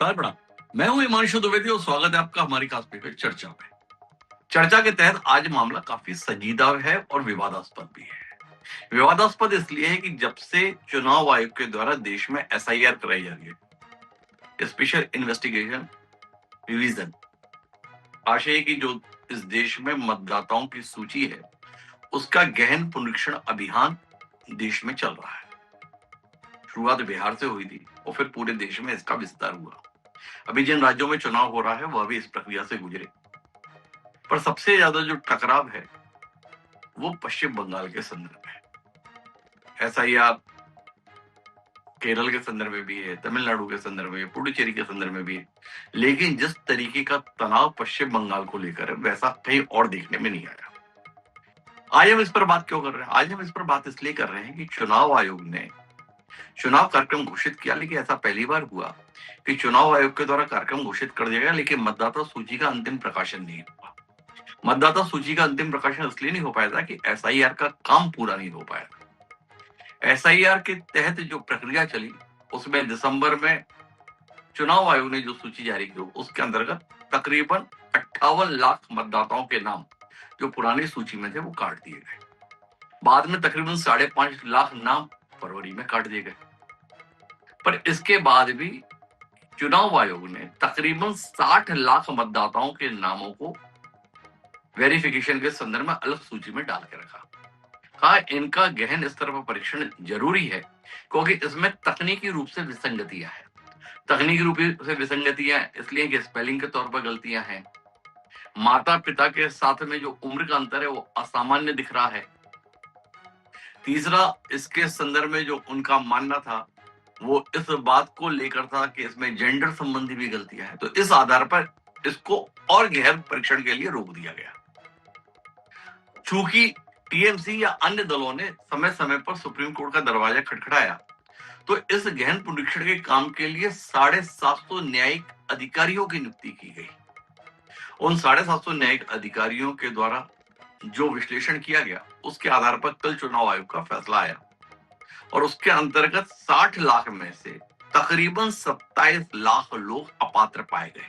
नमस्कार प्रणाम। मैं हूं हिमांशु द्विवेदी और स्वागत है आपका हमारी खास पेपर चर्चा में। चर्चा के तहत आज मामला काफी संजीदा है और विवादास्पद भी है। विवादास्पद इसलिए है कि जब से चुनाव आयोग के द्वारा देश में एसआईआर कराई जा रही है, स्पेशल इन्वेस्टिगेशन रिवीजन, आशय है कि जो इस देश में मतदाताओं की सूची है उसका गहन पुनरीक्षण अभियान देश में चल रहा है। शुरुआत बिहार से हुई थी और फिर पूरे देश में इसका विस्तार हुआ। अभी जिन राज्यों में चुनाव हो रहा है वह भी इस प्रक्रिया से गुजरे, पर सबसे ज्यादा जो टकराव है वो पश्चिम बंगाल के संदर्भ में है। एसआईआर केरल के संदर्भ में भी है, तमिलनाडु के संदर्भ में, पुडुचेरी के संदर्भ में भी है, लेकिन जिस तरीके का तनाव पश्चिम बंगाल को लेकर है वैसा कहीं और देखने में नहीं आया। आज हम इस पर बात क्यों कर रहे हैं? आज हम इस पर बात इसलिए कर रहे हैं कि चुनाव आयोग ने चुनाव कार्यक्रम घोषित किया, लेकिन ऐसा पहली बार हुआ कि चुनाव आयोग के द्वारा कार्यक्रम घोषित कर दिया गया लेकिन मतदाता सूची का अंतिम प्रकाशन नहीं हुआ। मतदाता सूची का अंतिम प्रकाशन इसलिए नहीं हो पाया था कि एसआईआर का काम पूरा नहीं हो पाया। एसआईआर के तहत जो प्रक्रिया चली उसमें दिसंबर में चुनाव आयोग ने जो सूची जारी की उसके अंतर्गत तकरीबन 58 लाख मतदाताओं के नाम जो पुरानी सूची में थे वो काट दिए गए। बाद में तकरीबन 5.5 लाख नाम फरवरी में काट दिए गए। पर इसके बाद भी चुनाव आयोग ने तकरीबन 60 लाख मतदाताओं के नामों को वेरिफिकेशन के संदर्भ में अलग सूची में डाल के रखा। हाँ, इनका गहन स्तर पर परीक्षण जरूरी है क्योंकि इसमें तकनीकी रूप से विसंगतियां हैं। तकनीकी रूप से विसंगतियां इसलिए कि स्पेलिंग के तौर पर गलतियां हैं, माता पिता के साथ में जो उम्र का अंतर है वो असामान्य दिख रहा है। तीसरा, इसके संदर्भ में जो उनका मानना था वो इस बात को लेकर था कि इसमें जेंडर संबंधी भी गलतियां हैं, तो इस आधार पर इसको और गहन परीक्षण के लिए रोक दिया गया। चूंकि टीएमसी या अन्य दलों ने समय समय पर सुप्रीम कोर्ट का दरवाजा खटखटाया, तो इस गहन पुनरीक्षण के काम के लिए 750 न्यायिक अधिकारियों की नियुक्ति की गई। उन 750 न्यायिक अधिकारियों के द्वारा जो विश्लेषण किया गया उसके आधार पर कल चुनाव आयोग का फैसला आया और उसके अंतर्गत 60 लाख में से तकरीबन 27 लाख लोग अपात्र पाए गए।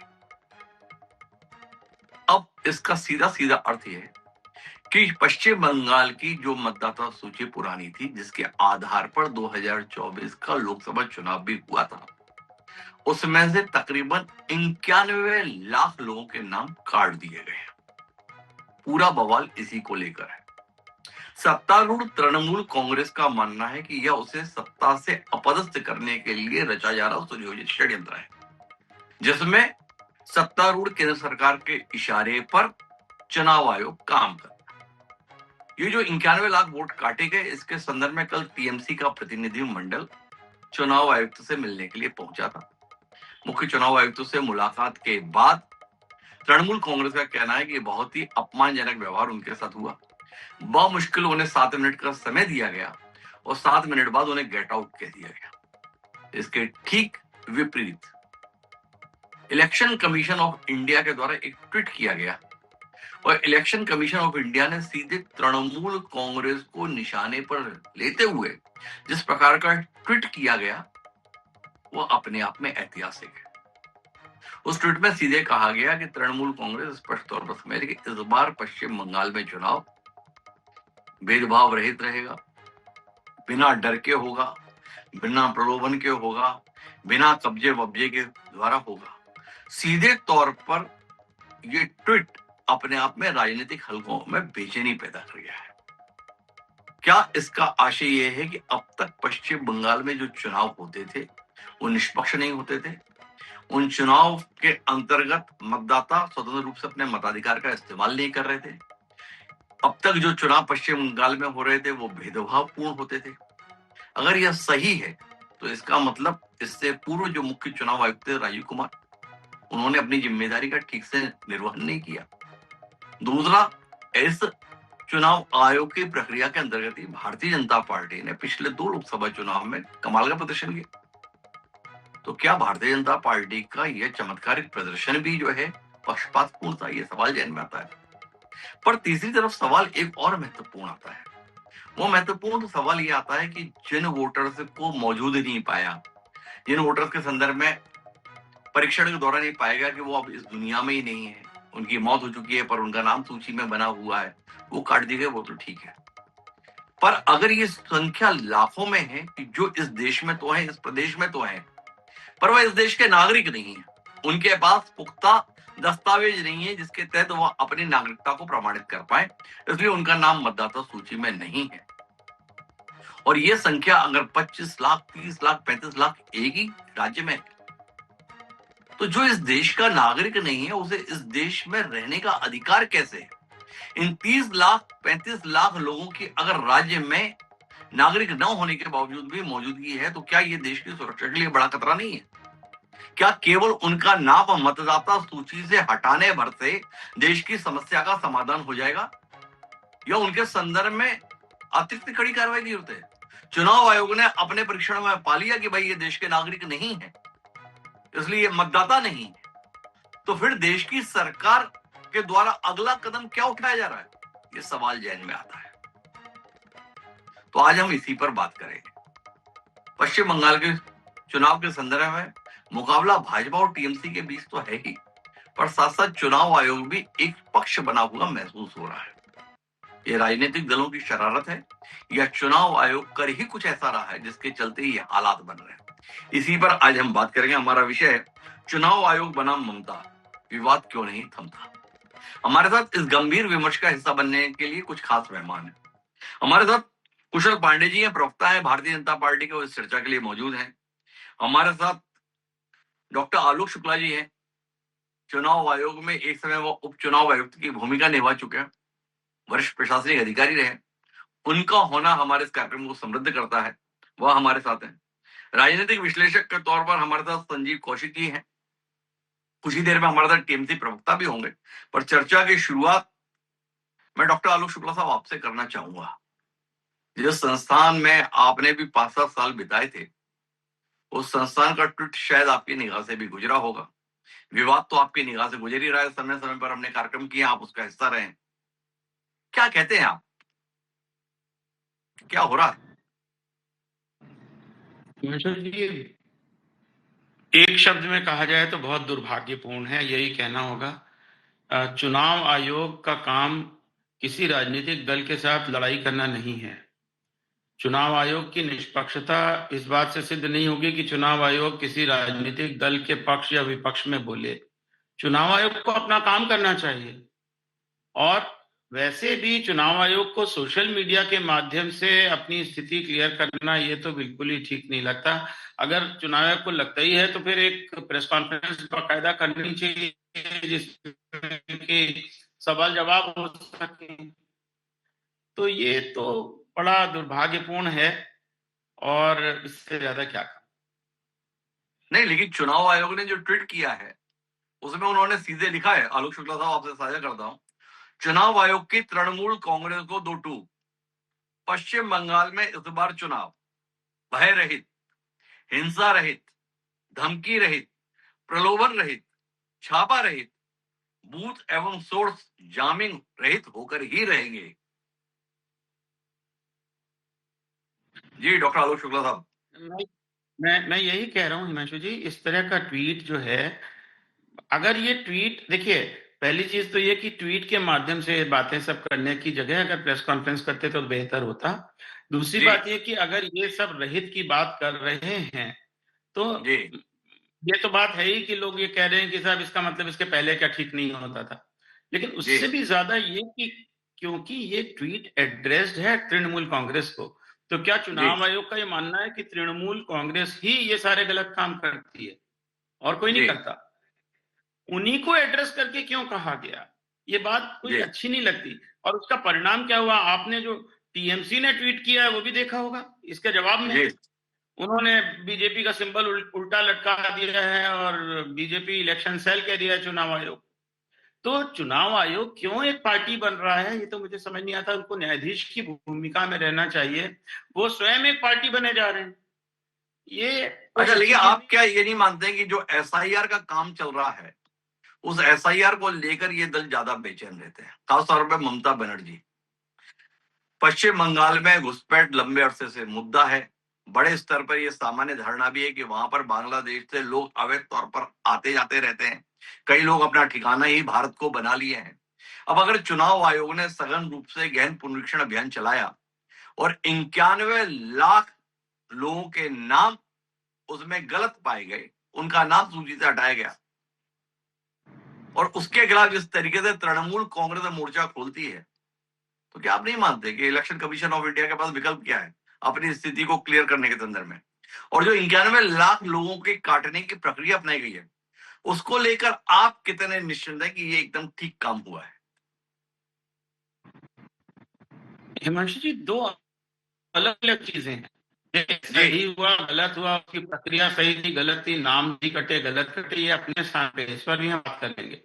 अब इसका सीधा सीधा अर्थ यह है कि पश्चिम बंगाल की जो मतदाता सूची पुरानी थी जिसके आधार पर 2024 का लोकसभा चुनाव भी हुआ था, उसमें से तकरीबन 91 लाख लोगों के नाम काट दिए गए। पूरा बवाल इसी को लेकर है। सत्तारूढ़ तृणमूल कांग्रेस का मानना है कि यह उसे सत्ता से अपदस्थ करने के लिए रचा जा रहा सुनियोजित षड्यंत्र है, जिसमें सत्तारूढ़ केंद्र सरकार के इशारे पर चुनाव आयोग काम कर। ये जो 91 लाख वोट काटे गए इसके संदर्भ में कल टीएमसी का प्रतिनिधि मंडल चुनाव आयुक्त से मिलने के लिए पहुंचा था। मुख्य चुनाव आयुक्त से मुलाकात के बाद तृणमूल कांग्रेस का कहना है कि बहुत ही अपमानजनक व्यवहार उनके साथ हुआ। मुश्किल उन्हें 7 मिनट का समय दिया गया और 7 मिनट बाद उन्हें गेट आउट कह दिया गया। इसके ठीक विपरीत इलेक्शन कमीशन ऑफ इंडिया के द्वारा एक ट्वीट किया गया और इलेक्शन कमीशन ऑफ इंडिया ने सीधे तृणमूल कांग्रेस को निशाने पर लेते हुए जिस प्रकार का ट्वीट किया गया वो अपने आप में ऐतिहासिक है। उस ट्वीट में सीधे कहा गया कि तृणमूल कांग्रेस स्पष्ट तौर पर समझ कि इस बार पश्चिम बंगाल में चुनाव भेदभाव रहित रहेगा, बिना डर के होगा, बिना प्रलोभन के होगा, बिना कब्जे वब्जे के द्वारा होगा। सीधे तौर पर ये ट्वीट अपने आप में राजनीतिक हलकों में बेचैनी पैदा कर गया है। क्या इसका आशय यह है कि अब तक पश्चिम बंगाल में जो चुनाव होते थे वो निष्पक्ष नहीं होते थे? उन चुनाव के अंतर्गत मतदाता स्वतंत्र रूप से अपने मताधिकार का इस्तेमाल नहीं कर रहे थे? अब तक जो चुनाव पश्चिम बंगाल में हो रहे थे वो भेदभावपूर्ण होते थे? अगर यह सही है तो इसका मतलब इससे पूर्व जो मुख्य चुनाव आयुक्त थे राजीव कुमार, उन्होंने अपनी जिम्मेदारी का ठीक से निर्वहन नहीं किया। दूसरा, इस चुनाव आयोग की प्रक्रिया के अंतर्गत ही भारतीय जनता पार्टी ने पिछले 2 लोकसभा चुनाव में कमाल का प्रदर्शन किया। तो क्या भारतीय जनता पार्टी का यह चमत्कारिक प्रदर्शन भी जो है पक्षपातपूर्ण था? यह सवाल जहन में आता है। पर तीसरी तरफ सवाल एक और महत्वपूर्ण आता है। वो महत्वपूर्ण सवाल ये आता है कि जिन वोटर्स को मौजूद नहीं पाया, जिन वोटर्स के संदर्भ में परीक्षण के दौरान ये पाएगा कि वो अब इस दुनिया में ही नहीं है, उनकी मौत हो चुकी है, पर उनका नाम सूची में बना हुआ है, वो काट दी गई, वो तो ठीक है। पर अगर ये संख्या लाखों में है कि जो इस देश में तो है, इस प्रदेश में तो है, पर वह इस देश के नागरिक नहीं है, उनके पास पुख्ता दस्तावेज नहीं है जिसके तहत वह अपनी नागरिकता को प्रमाणित कर पाए, इसलिए उनका नाम मतदाता सूची में नहीं है। और यह संख्या अगर 25 लाख, 30 लाख, 35 लाख एक ही राज्य में है, तो जो इस देश का नागरिक नहीं है उसे इस देश में रहने का अधिकार कैसे है? इन 30 लाख, 35 लाख लोगों की अगर राज्य में नागरिक न होने के बावजूद भी मौजूदगी है, तो क्या यह देश की सुरक्षा के लिए बड़ा खतरा नहीं है? क्या केवल उनका नाम मतदाता सूची से हटाने भर से देश की समस्या का समाधान हो जाएगा, या उनके संदर्भ में अतिरिक्त कड़ी कार्रवाई की जरूरत है? चुनाव आयोग ने अपने परीक्षण में पा लिया कि भाई ये देश के नागरिक नहीं है, इसलिए मतदाता नहीं है, तो फिर देश की सरकार के द्वारा अगला कदम क्या उठाया जा रहा है, ये सवाल जहन में आता है। तो आज हम इसी पर बात करेंगे। पश्चिम बंगाल के चुनाव के संदर्भ में मुकाबला भाजपा और टीएमसी के बीच तो है ही, पर साथ साथ चुनाव आयोग भी एक पक्ष बना हुआ महसूस हो रहा है। ये राजनीतिक दलों की शरारत है या चुनाव आयोग कर ही कुछ ऐसा रहा है जिसके चलते ये हालात बन रहे हैं? इसी पर आज हम बात करेंगे। हमारा विषय है चुनाव आयोग बनाम ममता, विवाद क्यों नहीं थमता। हमारे साथ इस गंभीर विमर्श का हिस्सा बनने के लिए कुछ खास मेहमान हैं। हमारे साथ कुशल पांडे जी हैं, प्रवक्ता है भारतीय जनता पार्टी के, वो इस चर्चा के लिए मौजूद हैं। हमारे साथ डॉक्टर आलोक शुक्ला जी हैं, चुनाव आयोग में एक समय वो उपचुनाव आयुक्त की भूमिका निभा चुके हैं, वरिष्ठ प्रशासनिक अधिकारी रहे। उनका होना हमारे इस कार्यक्रम को समृद्ध करता है, वह हमारे साथ हैं। राजनीतिक विश्लेषक के तौर पर हमारे साथ संजीव कौशिक जी हैं। कुछ ही देर में हमारे साथ टीएमसी प्रवक्ता भी होंगे। पर चर्चा की शुरुआत मैं डॉक्टर आलोक शुक्ला साहब आपसे करना चाहूंगा। जिस संस्थान में आपने भी 5-7 साल बिताए थे, उस संस्थान का ट्वीट शायद आपकी निगाह से भी गुजरा होगा। विवाद तो आपकी निगाह से गुजर ही रहा है, समय समय पर हमने कार्यक्रम किया, आप उसका हिस्सा रहे। क्या कहते हैं आप, क्या हो रहा है? जी, एक शब्द में कहा जाए तो बहुत दुर्भाग्यपूर्ण है, यही कहना होगा। चुनाव आयोग का काम किसी राजनीतिक दल के साथ लड़ाई करना नहीं है। चुनाव आयोग की निष्पक्षता इस बात से सिद्ध नहीं होगी कि चुनाव आयोग किसी राजनीतिक दल के पक्ष या विपक्ष में बोले। चुनाव आयोग को अपना काम करना चाहिए। और वैसे भी चुनाव आयोग को सोशल मीडिया के माध्यम से अपनी स्थिति क्लियर करना ये तो बिल्कुल ही ठीक नहीं लगता। अगर चुनाव आयोग को लगता ही है तो फिर एक प्रेस कॉन्फ्रेंस बाकायदा करनी चाहिए जिसमें कि सवाल जवाब हो सके। तो ये तो बड़ा दुर्भाग्यपूर्ण है, और इससे ज्यादा क्या नहीं, लेकिन चुनाव आयोग ने जो ट्वीट किया है उसमें उन्होंने सीधे लिखा है, आलोक शुक्ला साहब आपसे साझा करता हूं, चुनाव आयोग की तृणमूल कांग्रेस को 2 टूक। पश्चिम बंगाल में इस बार चुनाव भय रहित, हिंसा रहित, धमकी रहित, प्रलोभन रहित, छापा रहित, बूथ एवं सोर्स जामिंग रहित होकर ही रहेंगे। जी डॉक्टर आलोक शुक्ला साहब। मैं यही कह रहा हूं हिमांशु जी, इस तरह का ट्वीट जो है, अगर ये ट्वीट, देखिए पहली चीज तो ये कि ट्वीट के माध्यम से बातें सब करने की जगह अगर प्रेस कॉन्फ्रेंस करते तो बेहतर होता। दूसरी बात ये कि अगर ये सब रहित की बात कर रहे हैं तो जी ये तो बात है ही कि लोग ये कह रहे हैं कि साहब इसका मतलब इसके पहले क्या ठीक नहीं होता था। लेकिन उससे भी ज्यादा ये कि क्योंकि ये ट्वीट एड्रेस्ड है तृणमूल कांग्रेस को, तो क्या चुनाव आयोग का ये मानना है कि तृणमूल कांग्रेस ही ये सारे गलत काम करती है और कोई नहीं करता? उन्हीं को एड्रेस करके क्यों कहा गया, ये बात कोई अच्छी नहीं लगती। और उसका परिणाम क्या हुआ, आपने जो टीएमसी ने ट्वीट किया है वो भी देखा होगा। इसके जवाब में उन्होंने बीजेपी का सिंबल उल्टा लटका दिया है और बीजेपी इलेक्शन सेल कह दिया है चुनाव आयोग। तो चुनाव आयोग क्यों एक पार्टी बन रहा है ये तो मुझे समझ नहीं आता। उनको न्यायाधीश की भूमिका में रहना चाहिए, वो स्वयं एक पार्टी बने जा रहे हैं। ये अच्छा, लेकिन आप क्या ये नहीं मानते हैं कि जो एसआईआर का काम चल रहा है उस एसआईआर को लेकर ये दल ज्यादा बेचैन रहते हैं, खासतौर पर ममता बनर्जी? पश्चिम बंगाल में घुसपैठ लंबे अरसे से मुद्दा है, बड़े स्तर पर ये सामान्य धारणा भी है कि वहां पर बांग्लादेश से लोग अवैध तौर पर आते जाते रहते हैं। कई लोग अपना ठिकाना ही भारत को बना लिए हैं। अब अगर चुनाव आयोग ने सघन रूप से गहन पुनरीक्षण अभियान चलाया और 91 लाख लोगों के नाम उसमें गलत पाए गए, उनका नाम सूची से हटाया गया, और उसके खिलाफ जिस तरीके से तृणमूल कांग्रेस मोर्चा खोलती है, तो क्या आप नहीं मानते कि इलेक्शन कमीशन ऑफ इंडिया के पास विकल्प क्या है अपनी स्थिति को क्लियर करने के संदर्भ में? और जो 91 लाख लोगों के काटने की प्रक्रिया अपनाई गई है, उसको लेकर आप कितने निश्चिंत हैं कि ये एकदम ठीक काम हुआ है? हिमांशु जी, दो अलग अलग चीजें हैं। सही हुआ गलत हुआ, उसकी प्रक्रिया सही थी गलत थी, नाम भी कटे गलत कटे, ये अपने स्थान पे, इस पर भी हम बात करेंगे।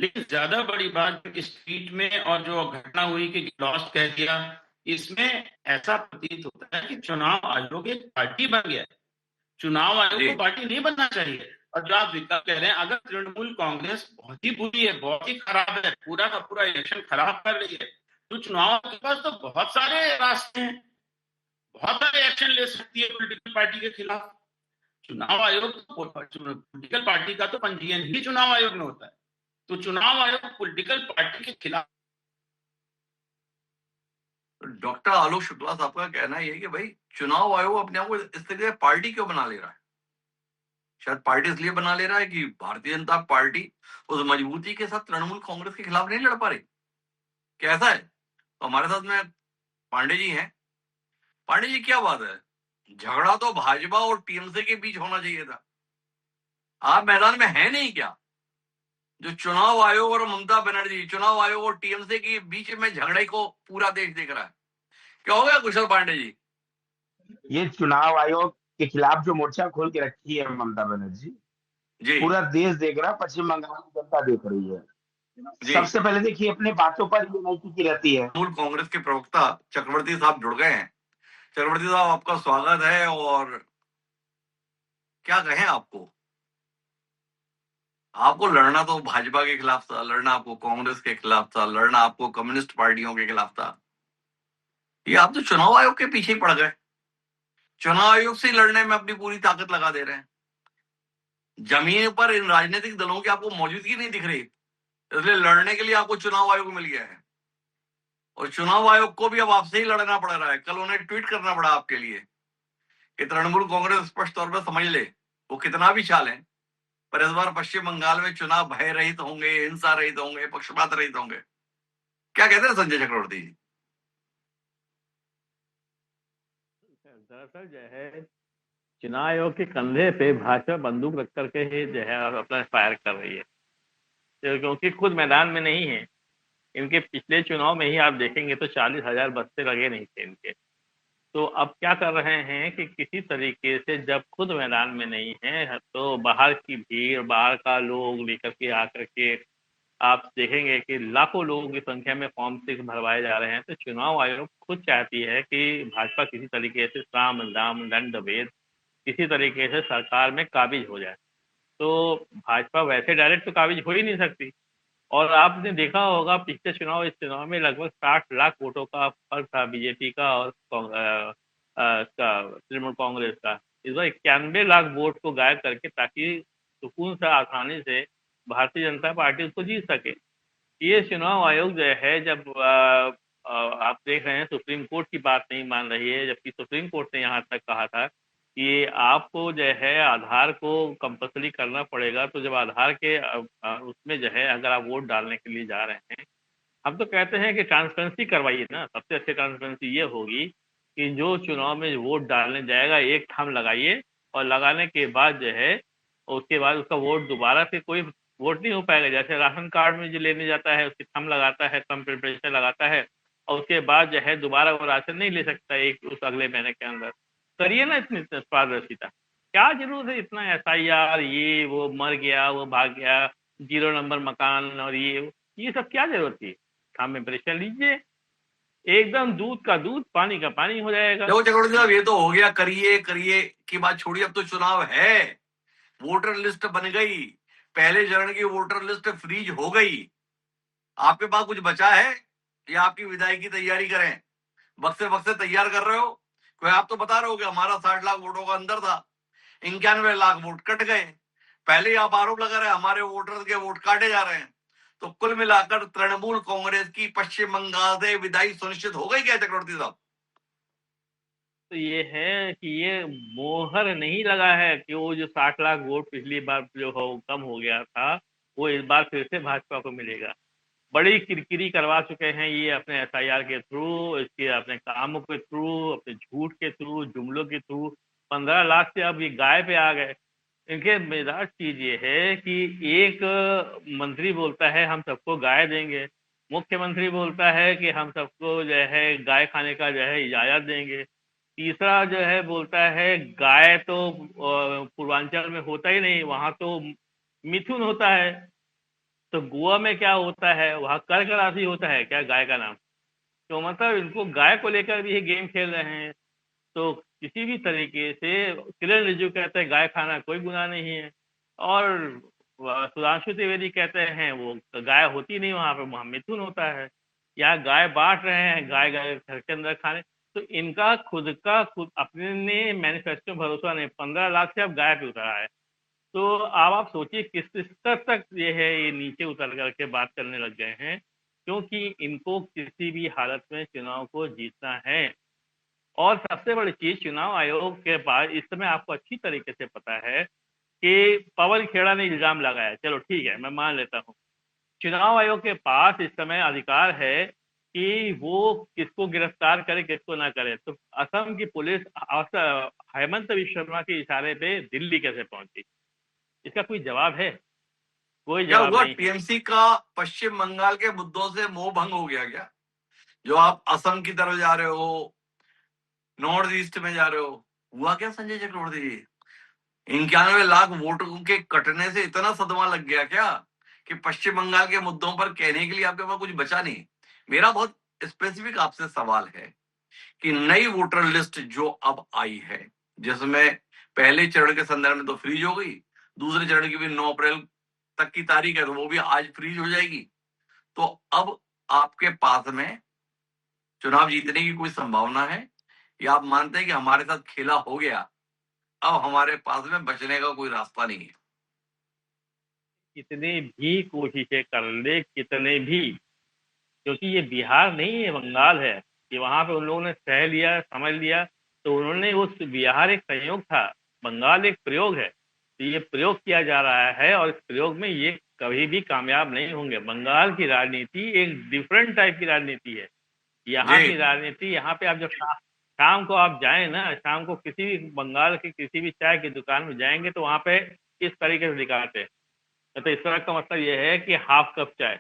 लेकिन ज्यादा बड़ी बात इस ट्वीट में और जो घटना हुई कि लॉस्ट कह दिया, इसमें ऐसा प्रतीत होता है कि चुनाव आयोग एक पार्टी बन गया। चुनाव आयोग को पार्टी नहीं बनना चाहिए। और जो आप विकल्प कह रहे हैं, अगर तृणमूल कांग्रेस बहुत ही बुरी है, बहुत ही खराब है, पूरा का पूरा इलेक्शन खराब कर रही है, तो चुनाव के पास तो बहुत सारे रास्ते हैं, बहुत सारे एक्शन ले सकती है पॉलिटिकल पार्टी के खिलाफ। चुनाव आयोग पॉलिटिकल पार्टी का तो पंजीयन ही चुनाव आयोग में होता है, तो चुनाव आयोग पॉलिटिकल पार्टी के खिलाफ। डॉक्टर आलोक शुक्ला साहब का कहना यह है कि भाई चुनाव आयोग अपने आप को इस तरीके से पार्टी क्यों बना ले रहा है? शायद पार्टी इसलिए बना ले रहा है कि भारतीय जनता पार्टी उस मजबूती के साथ तृणमूल कांग्रेस के खिलाफ नहीं लड़ पा रही। कैसा है? तो हमारे साथ में पांडे जी हैं। पांडे जी, क्या बात है, झगड़ा तो भाजपा और टीएमसी के बीच होना चाहिए था, आप मैदान में है नहीं क्या? जो चुनाव आयोग और ममता बनर्जी, चुनाव आयोग और टीएमसी के बीच में झगड़े को पूरा देश देख रहा है। क्या हो गया कुशल पांडे जी? ये चुनाव आयोग के खिलाफ जो मोर्चा खोल के रखी है ममता बनर्जी, जी पूरा देश देख रहा है, पश्चिम बंगाल की जनता देख रही है। जी, सबसे पहले देखिए, अपने बातों पर ये नहीं की रहती है। मूल कांग्रेस के प्रवक्ता चक्रवर्ती साहब जुड़ गए हैं। चक्रवर्ती साहब, आपका स्वागत है। और क्या कहें आपको, आपको लड़ना तो भाजपा के खिलाफ था, लड़ना आपको कांग्रेस के खिलाफ था, लड़ना आपको कम्युनिस्ट पार्टियों के खिलाफ था। ये आप तो चुनाव आयोग के पीछे ही पड़ गए, चुनाव आयोग से लड़ने में अपनी पूरी ताकत लगा दे रहे हैं। जमीन पर इन राजनीतिक दलों की आपको मौजूदगी नहीं दिख रही, इसलिए लड़ने के लिए आपको चुनाव आयोग मिल गया है। और चुनाव आयोग को भी अब आपसे ही लड़ना पड़ रहा है। कल उन्हें ट्वीट करना पड़ा आपके लिए कि तृणमूल कांग्रेस स्पष्ट तौर पर समझ ले, वो कितना भी चालें, पर इस बार पश्चिम बंगाल में चुनाव भय रहित होंगे, हिंसा रहित होंगे, पक्षपात रहित होंगे। क्या कहते हैं संजय चक्रवर्ती जी? दरअसल जो है, चुनाव आयोग के कंधे पे भाजपा बंदूक रख करके ही जो है अपना फायर कर रही है, तो क्योंकि खुद मैदान में नहीं है। इनके पिछले चुनाव में ही आप देखेंगे तो 40,000 बस्ते लगे नहीं थे इनके। तो अब क्या कर रहे हैं कि किसी तरीके से जब खुद मैदान में नहीं है तो बाहर की भीड़, बाहर का लोग लेकर के आकर के आप देखेंगे कि लाखों लोगों की संख्या में फॉर्म 6 भरवाए जा रहे हैं। तो चुनाव आयोग खुद चाहती है कि भाजपा किसी तरीके से साम दाम दंड भेद किसी तरीके से सरकार में काबिज हो जाए। तो भाजपा वैसे डायरेक्ट तो काबिज हो ही नहीं सकती। और आपने देखा होगा पिछले चुनाव, इस चुनाव में लगभग 60 लाख वोटों का फर्क था बीजेपी का और तृणमूल कांग्रेस का। इस बार 91 लाख वोट को गायब करके, ताकि सुकून से आसानी से भारतीय जनता पार्टी उसको जीत सके। ये चुनाव आयोग जो है, जब आप देख रहे हैं सुप्रीम कोर्ट की बात नहीं मान रही है, जबकि सुप्रीम कोर्ट ने यहाँ तक कहा था कि आपको जो है आधार को कंपलसरी करना पड़ेगा। तो जब आधार के उसमें जो है अगर आप वोट डालने के लिए जा रहे हैं, हम तो कहते हैं कि ट्रांसपेरेंसी करवाइए ना। सबसे अच्छी ट्रांसपेरेंसी ये होगी कि जो चुनाव में वोट डालने जाएगा एक थंब लगाइए, और लगाने के बाद जो है उसके बाद उसका वोट दोबारा से कोई वोट नहीं हो पाएगा। जैसे राशन कार्ड में जो लेने जाता है उसकी थंब लगाता है, थंब प्रेशर लगाता है, और उसके बाद जो है दोबारा वो राशन नहीं ले सकता एक उस अगले महीने के अंदर। करिए ना इतनी पारदर्शिता। क्या जरूरत है इतना SIR, ये वो मर गया, वो भाग गया, 0 नंबर मकान, और ये सब क्या जरूरत थी? काम में प्रेशर लीजिए, एकदम दूध का दूध पानी का पानी हो जाएगा। देखो चक्रवर्ती साहब, ये तो हो गया करिए करिए की बात छोड़िए, अब तो चुनाव है, वोटर लिस्ट बन गई, पहले चरण की वोटर लिस्ट फ्रीज हो गई। आपके पास कुछ बचा है या आपकी विदाई की तैयारी करें? बक्से बक्से तैयार कर रहे हो? कोई आप तो बता रहे हो कि हमारा 60 लाख वोटों का अंदर था, 91 लाख वोट कट गए। पहले ही आप आरोप लगा रहे हैं हमारे वोटर्स के वोट काटे जा रहे हैं। तो कुल मिलाकर तृणमूल कांग्रेस की पश्चिम बंगाल से विदाई सुनिश्चित हो गई क्या चक्रवर्ती साहब? तो ये है कि ये मोहर नहीं लगा है कि वो जो 60 लाख वोट पिछली बार जो हो कम हो गया था, वो इस बार फिर से भाजपा को मिलेगा। बड़ी किरकिरी करवा चुके हैं ये अपने एसआईआर के थ्रू, इसके अपने कामों के थ्रू, अपने झूठ के थ्रू, जुमलों के थ्रू। 15 लाख से अब ये गाय पे आ गए। इनके मजेदार चीज ये है कि एक मंत्री बोलता है हम सबको गाय देंगे, मुख्यमंत्री बोलता है कि हम सबको जो है गाय खाने का जो है इजाजत देंगे, तीसरा जो है बोलता है गाय तो पूर्वांचल में होता ही नहीं, वहां तो मिथुन होता है। तो गोवा में क्या होता है, वहां कर्क राशि होता है क्या गाय का नाम? तो मतलब इनको गाय को लेकर भी ये गेम खेल रहे हैं। तो किसी भी तरीके से किरण रिजिजू कहते हैं गाय खाना कोई गुनाह नहीं है, और सुधांशु त्रिवेदी कहते हैं वो गाय होती नहीं वहां पे, वहां मिथुन होता है। यहाँ गाय बांट रहे हैं, गाय गाय घर के अंदर खाने। तो इनका खुद अपने मैनिफेस्टो भरोसा नहीं, 15 लाख से अब गाय पे उतरा है। तो अब आप सोचिए किस स्तर तक ये नीचे उतर करके बात करने लग गए हैं, क्योंकि इनको किसी भी हालत में चुनाव को जीतना है। और सबसे बड़ी चीज, चुनाव आयोग के पास इस समय आपको अच्छी तरीके से पता है कि पवन खेड़ा ने इल्जाम लगाया, चलो ठीक है मैं मान लेता हूँ। चुनाव आयोग के पास इस समय अधिकार है कि वो किसको गिरफ्तार करे किसको ना करे। तो असम की पुलिस हेमंत विश्व शर्मा के इशारे पे दिल्ली कैसे पहुंची? इसका कोई जवाब है? कोई क्या जवाब हुआ? नहीं है। टीएमसी का पश्चिम बंगाल के मुद्दों से मोह भंग हो गया क्या? जो आप असम की तरफ जा रहे हो, नॉर्थ ईस्ट में जा रहे हो, हुआ क्या संजय चक्रवर्ती जी? 91 लाख वोटों के कटने से इतना सदमा लग गया क्या कि पश्चिम बंगाल के मुद्दों पर कहने के लिए आपके पास कुछ बचा नहीं? मेरा बहुत स्पेसिफिक आपसे सवाल है कि नई वोटर लिस्ट जो अब आई है, जिसमें पहले चरण के संदर्भ में तो फ्रीज हो गई, दूसरे चरण की भी 9 अप्रैल तक की तारीख है, तो वो भी आज फ्रीज हो जाएगी। तो अब आपके पास में चुनाव जीतने की कोई संभावना है, या आप मानते हैं कि हमारे साथ खेला हो गया, अब हमारे पास में बचने का कोई रास्ता नहीं है? कितने भी कोशिशें कर ले, कितने भी, क्योंकि ये बिहार नहीं है, बंगाल है। कि वहां पे उन लोगों ने सह लिया, समझ लिया, तो उन्होंने उस बिहार एक संयोग था, बंगाल एक प्रयोग है। तो ये प्रयोग किया जा रहा है और इस प्रयोग में ये कभी भी कामयाब नहीं होंगे। बंगाल की राजनीति एक डिफरेंट टाइप की राजनीति है। यहाँ जी की राजनीति, यहाँ पे आप जब शाम को आप जाए ना, शाम को किसी भी बंगाल की किसी भी चाय की दुकान में जाएंगे तो वहां पे इस तरीके से दिखाते हैं। तो इस तरह का मतलब ये है कि हाफ कप चाय,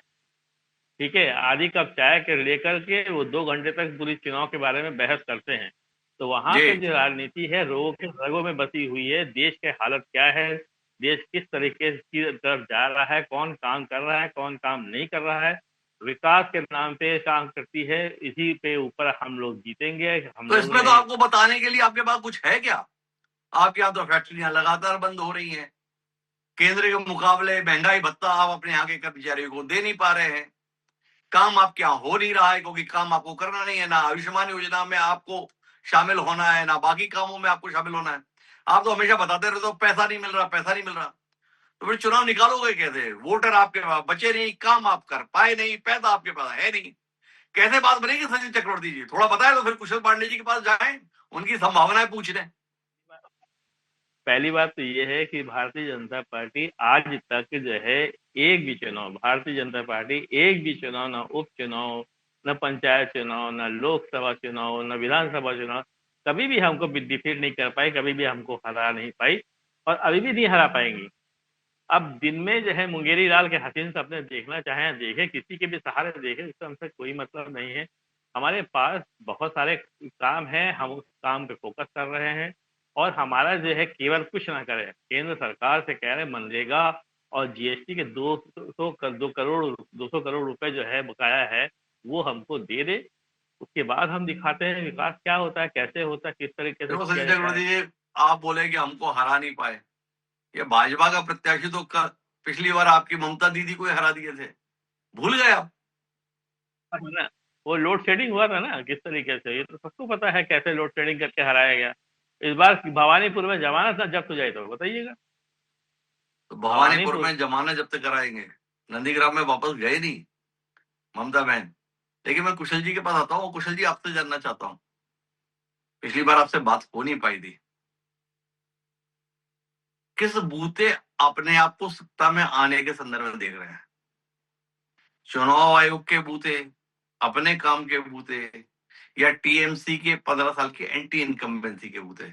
ठीक है, आधी कप चाय के लेकर के वो 2 घंटे तक पूरी चुनाव के बारे में बहस करते हैं। तो वहां जी पे जो राजनीति है लोगों के रगों में बसी हुई है। देश के हालत क्या है, देश किस तरीके की तरफ जा रहा है, कौन काम कर रहा है, कौन काम नहीं कर रहा है, विकास के नाम पे काम करती है, इसी पे ऊपर हम लोग जीतेंगे। हम तो लोग इसमें तो ने आपको बताने के लिए आपके पास कुछ है क्या? आपके यहाँ तो फैक्ट्रियां लगातार बंद हो रही हैं, केंद्र के मुकाबले महंगाई भत्ता आप अपने यहाँ के कर्मचारियों को दे नहीं पा रहे हैं, काम आपके यहाँ हो नहीं रहा है क्योंकि काम आपको करना नहीं है, ना आयुष्मान योजना में आपको शामिल होना है, ना बाकी कामों में आपको शामिल होना है। आप तो हमेशा बताते रहते हो पैसा नहीं मिल रहा, पैसा नहीं मिल रहा। तो फिर चुनाव निकालोगे कैसे? वोटर आपके पास बचे नहीं, काम आप कर पाए नहीं, पैसा आपके पास है नहीं, कैसे बात बनेगी? संजय चक्रवर्ती जी थोड़ा बताए तो फिर कुशल पांडे जी के पास जाएं, उनकी संभावनाएं पूछ लें। पहली बात तो ये है कि भारतीय जनता पार्टी आज तक जो है एक भी चुनाव, भारतीय जनता पार्टी एक भी चुनाव, ना उपचुनाव, न पंचायत चुनाव, न लोकसभा चुनाव, न विधानसभा चुनाव, कभी भी हमको डिफीट नहीं कर पाई, कभी भी हमको हरा नहीं पाई और अभी भी नहीं हरा पाएंगी। अब दिन में जो है मुंगेरी लाल के हसीन सपने देखना चाहें देखे, किसी के भी सहारे देखे, इससे हमसे कोई मतलब नहीं है। हमारे पास बहुत सारे काम हैं, हम उस काम पे फोकस कर रहे हैं। और हमारा जो है केवल कुछ ना करे, केंद्र सरकार से कह रहे मनरेगा और जीएसटी के 200 करोड़ रुपए जो है बकाया है वो हमको दे दे। उसके बाद हम दिखाते हैं विकास क्या होता है, कैसे होता है, किस तरीके से देखो किया संजय जाता है। चक्रवर्ती जी, आप बोले कि हमको हरा नहीं पाए, ये भाजपा का प्रत्याशी तो पिछली बार आपकी ममता दीदी को ही हरा दिए थे, भूल गए आप? है ना? वो लोड शेडिंग हुआ था ना किस तरीके से, ये तो सबको पता है कैसे लोड शेडिंग करके हराया गया। इस बार भवानीपुर में जमानत ना जब्त हो जाए तो बताइएगा। तो भवानीपुर में जमानत जब्त कराएंगे, नंदीग्राम में वापस गए नहीं ममता बहन। लेकिन मैं कुशल जी के पास आता हूँ। कुशल जी, आपसे जानना चाहता हूँ, पिछली बार आपसे बात हो नहीं पाई थी, किस बूते अपने आप को सत्ता में आने के संदर्भ में देख रहे हैं? चुनाव आयोग के बूते, अपने काम के बूते, या टीएमसी के 15 साल की एंटी इनकम्बेंसी के बूते?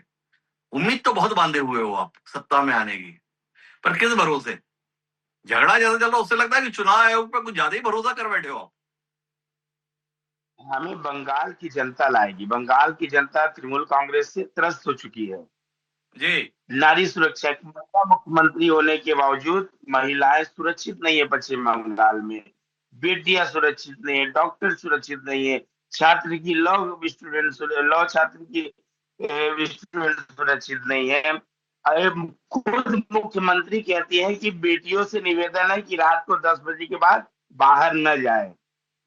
उम्मीद तो बहुत बांधे हुए हो आप सत्ता में आने की, पर किस भरोसे? झगड़ा जैसा चल रहा उससे लगता है कि चुनाव आयोग पे कुछ ज्यादा ही भरोसा कर बैठे हो आप। हमें बंगाल की जनता लाएगी। बंगाल की जनता तृणमूल कांग्रेस से त्रस्त हो चुकी है। जी, नारी सुरक्षा, एक महिला मुख्यमंत्री होने के बावजूद महिलाएं सुरक्षित नहीं है पश्चिम बंगाल में। बेटियां सुरक्षित नहीं है, डॉक्टर सुरक्षित नहीं है, छात्र की लॉ छात्र की स्टूडेंट सुरक्षित नहीं है। अरे खुद मुख्यमंत्री कहती है कि बेटियों से निवेदन है कि रात को 10 बजे के बाद बाहर न जाए।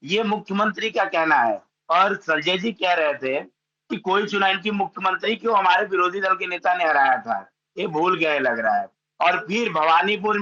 ये मुख्यमंत्री का कहना है। और संजय जी कह रहे थे कि कोई चुनाव इनकी मुख्यमंत्री क्यों हमारे विरोधी दल के नेता ने हराया था, ये भूल गए लग रहा है। और फिर भवानीपुर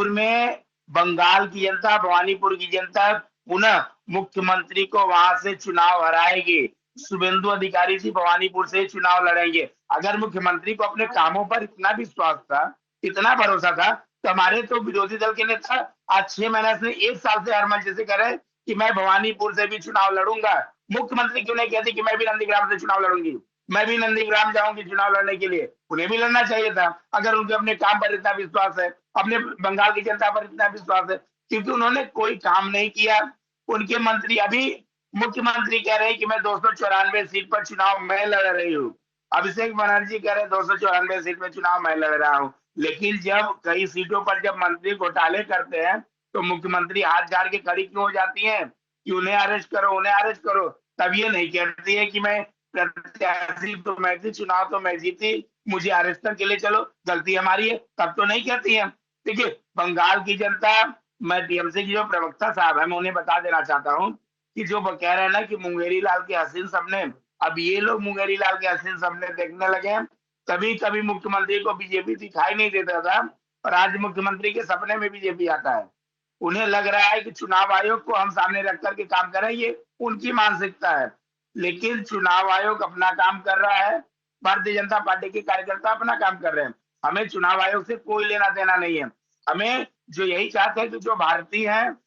में बंगाल की जनता, भवानीपुर की जनता पुनः मुख्यमंत्री को वहां से चुनाव हराएगी। शुभेंदु अधिकारी जी भवानीपुर से चुनाव लड़ेंगे। अगर मुख्यमंत्री को अपने कामों पर इतना विश्वास था, इतना भरोसा था, तो हमारे तो विरोधी दल के नेता आज 6 महीने से 1 साल से हर मंच से कह रहे कि मैं भवानीपुर से भी चुनाव लड़ूंगा। मुख्यमंत्री क्यों नहीं कहती कि मैं भी नंदीग्राम से चुनाव लड़ूंगी, मैं भी नंदीग्राम जाऊंगी चुनाव लड़ने के लिए? उन्हें भी लड़ना चाहिए था अगर उनके अपने काम पर इतना विश्वास है, अपने बंगाल की जनता पर इतना विश्वास है। क्योंकि उन्होंने कोई काम नहीं किया। उनके मंत्री अभी मुख्यमंत्री कह रहे हैं कि मैं 294 सीट पर चुनाव मैं लड़ रही हूँ। अभिषेक बनर्जी कह रहे हैं 294 सीट पर चुनाव मैं लड़ रहा हूँ। लेकिन जब कई सीटों पर जब मंत्री घोटाले करते हैं तो मुख्यमंत्री हाथ झाड़ के खड़ी क्यों हो जाती हैं कि उन्हें अरेस्ट करो, उन्हें अरेस्ट करो? तब ये नहीं कहती है कि मैं प्रत्याशी तो मैं थी, चुनाव तो मैं जीती, मुझे अरेस्ट करके ले चलो, गलती हमारी है, तब तो नहीं कहती है। देखिए बंगाल की जनता, मैं टीएमसी की जो प्रवक्ता साहब है मैं उन्हें बता देना चाहता हूँ कि जो कह रहे हैं ना कि मुंगेरी लाल के हसीन सपने, अब ये लोग मुंगेरी लाल के हसीन सपने देखने लगे हैं। कभी कभी मुख्यमंत्री को बीजेपी दिखाई नहीं देता था और आज मुख्यमंत्री के सपने में बीजेपी आता है। उन्हें लग रहा है कि चुनाव आयोग को हम सामने रख करके काम करें, ये उनकी मानसिकता है। लेकिन चुनाव आयोग अपना काम कर रहा है, भारतीय जनता पार्टी के कार्यकर्ता अपना काम कर रहे हैं। हमें चुनाव आयोग से कोई लेना देना नहीं है। हमें जो यही चाहते हैं कि जो भारतीय हैं,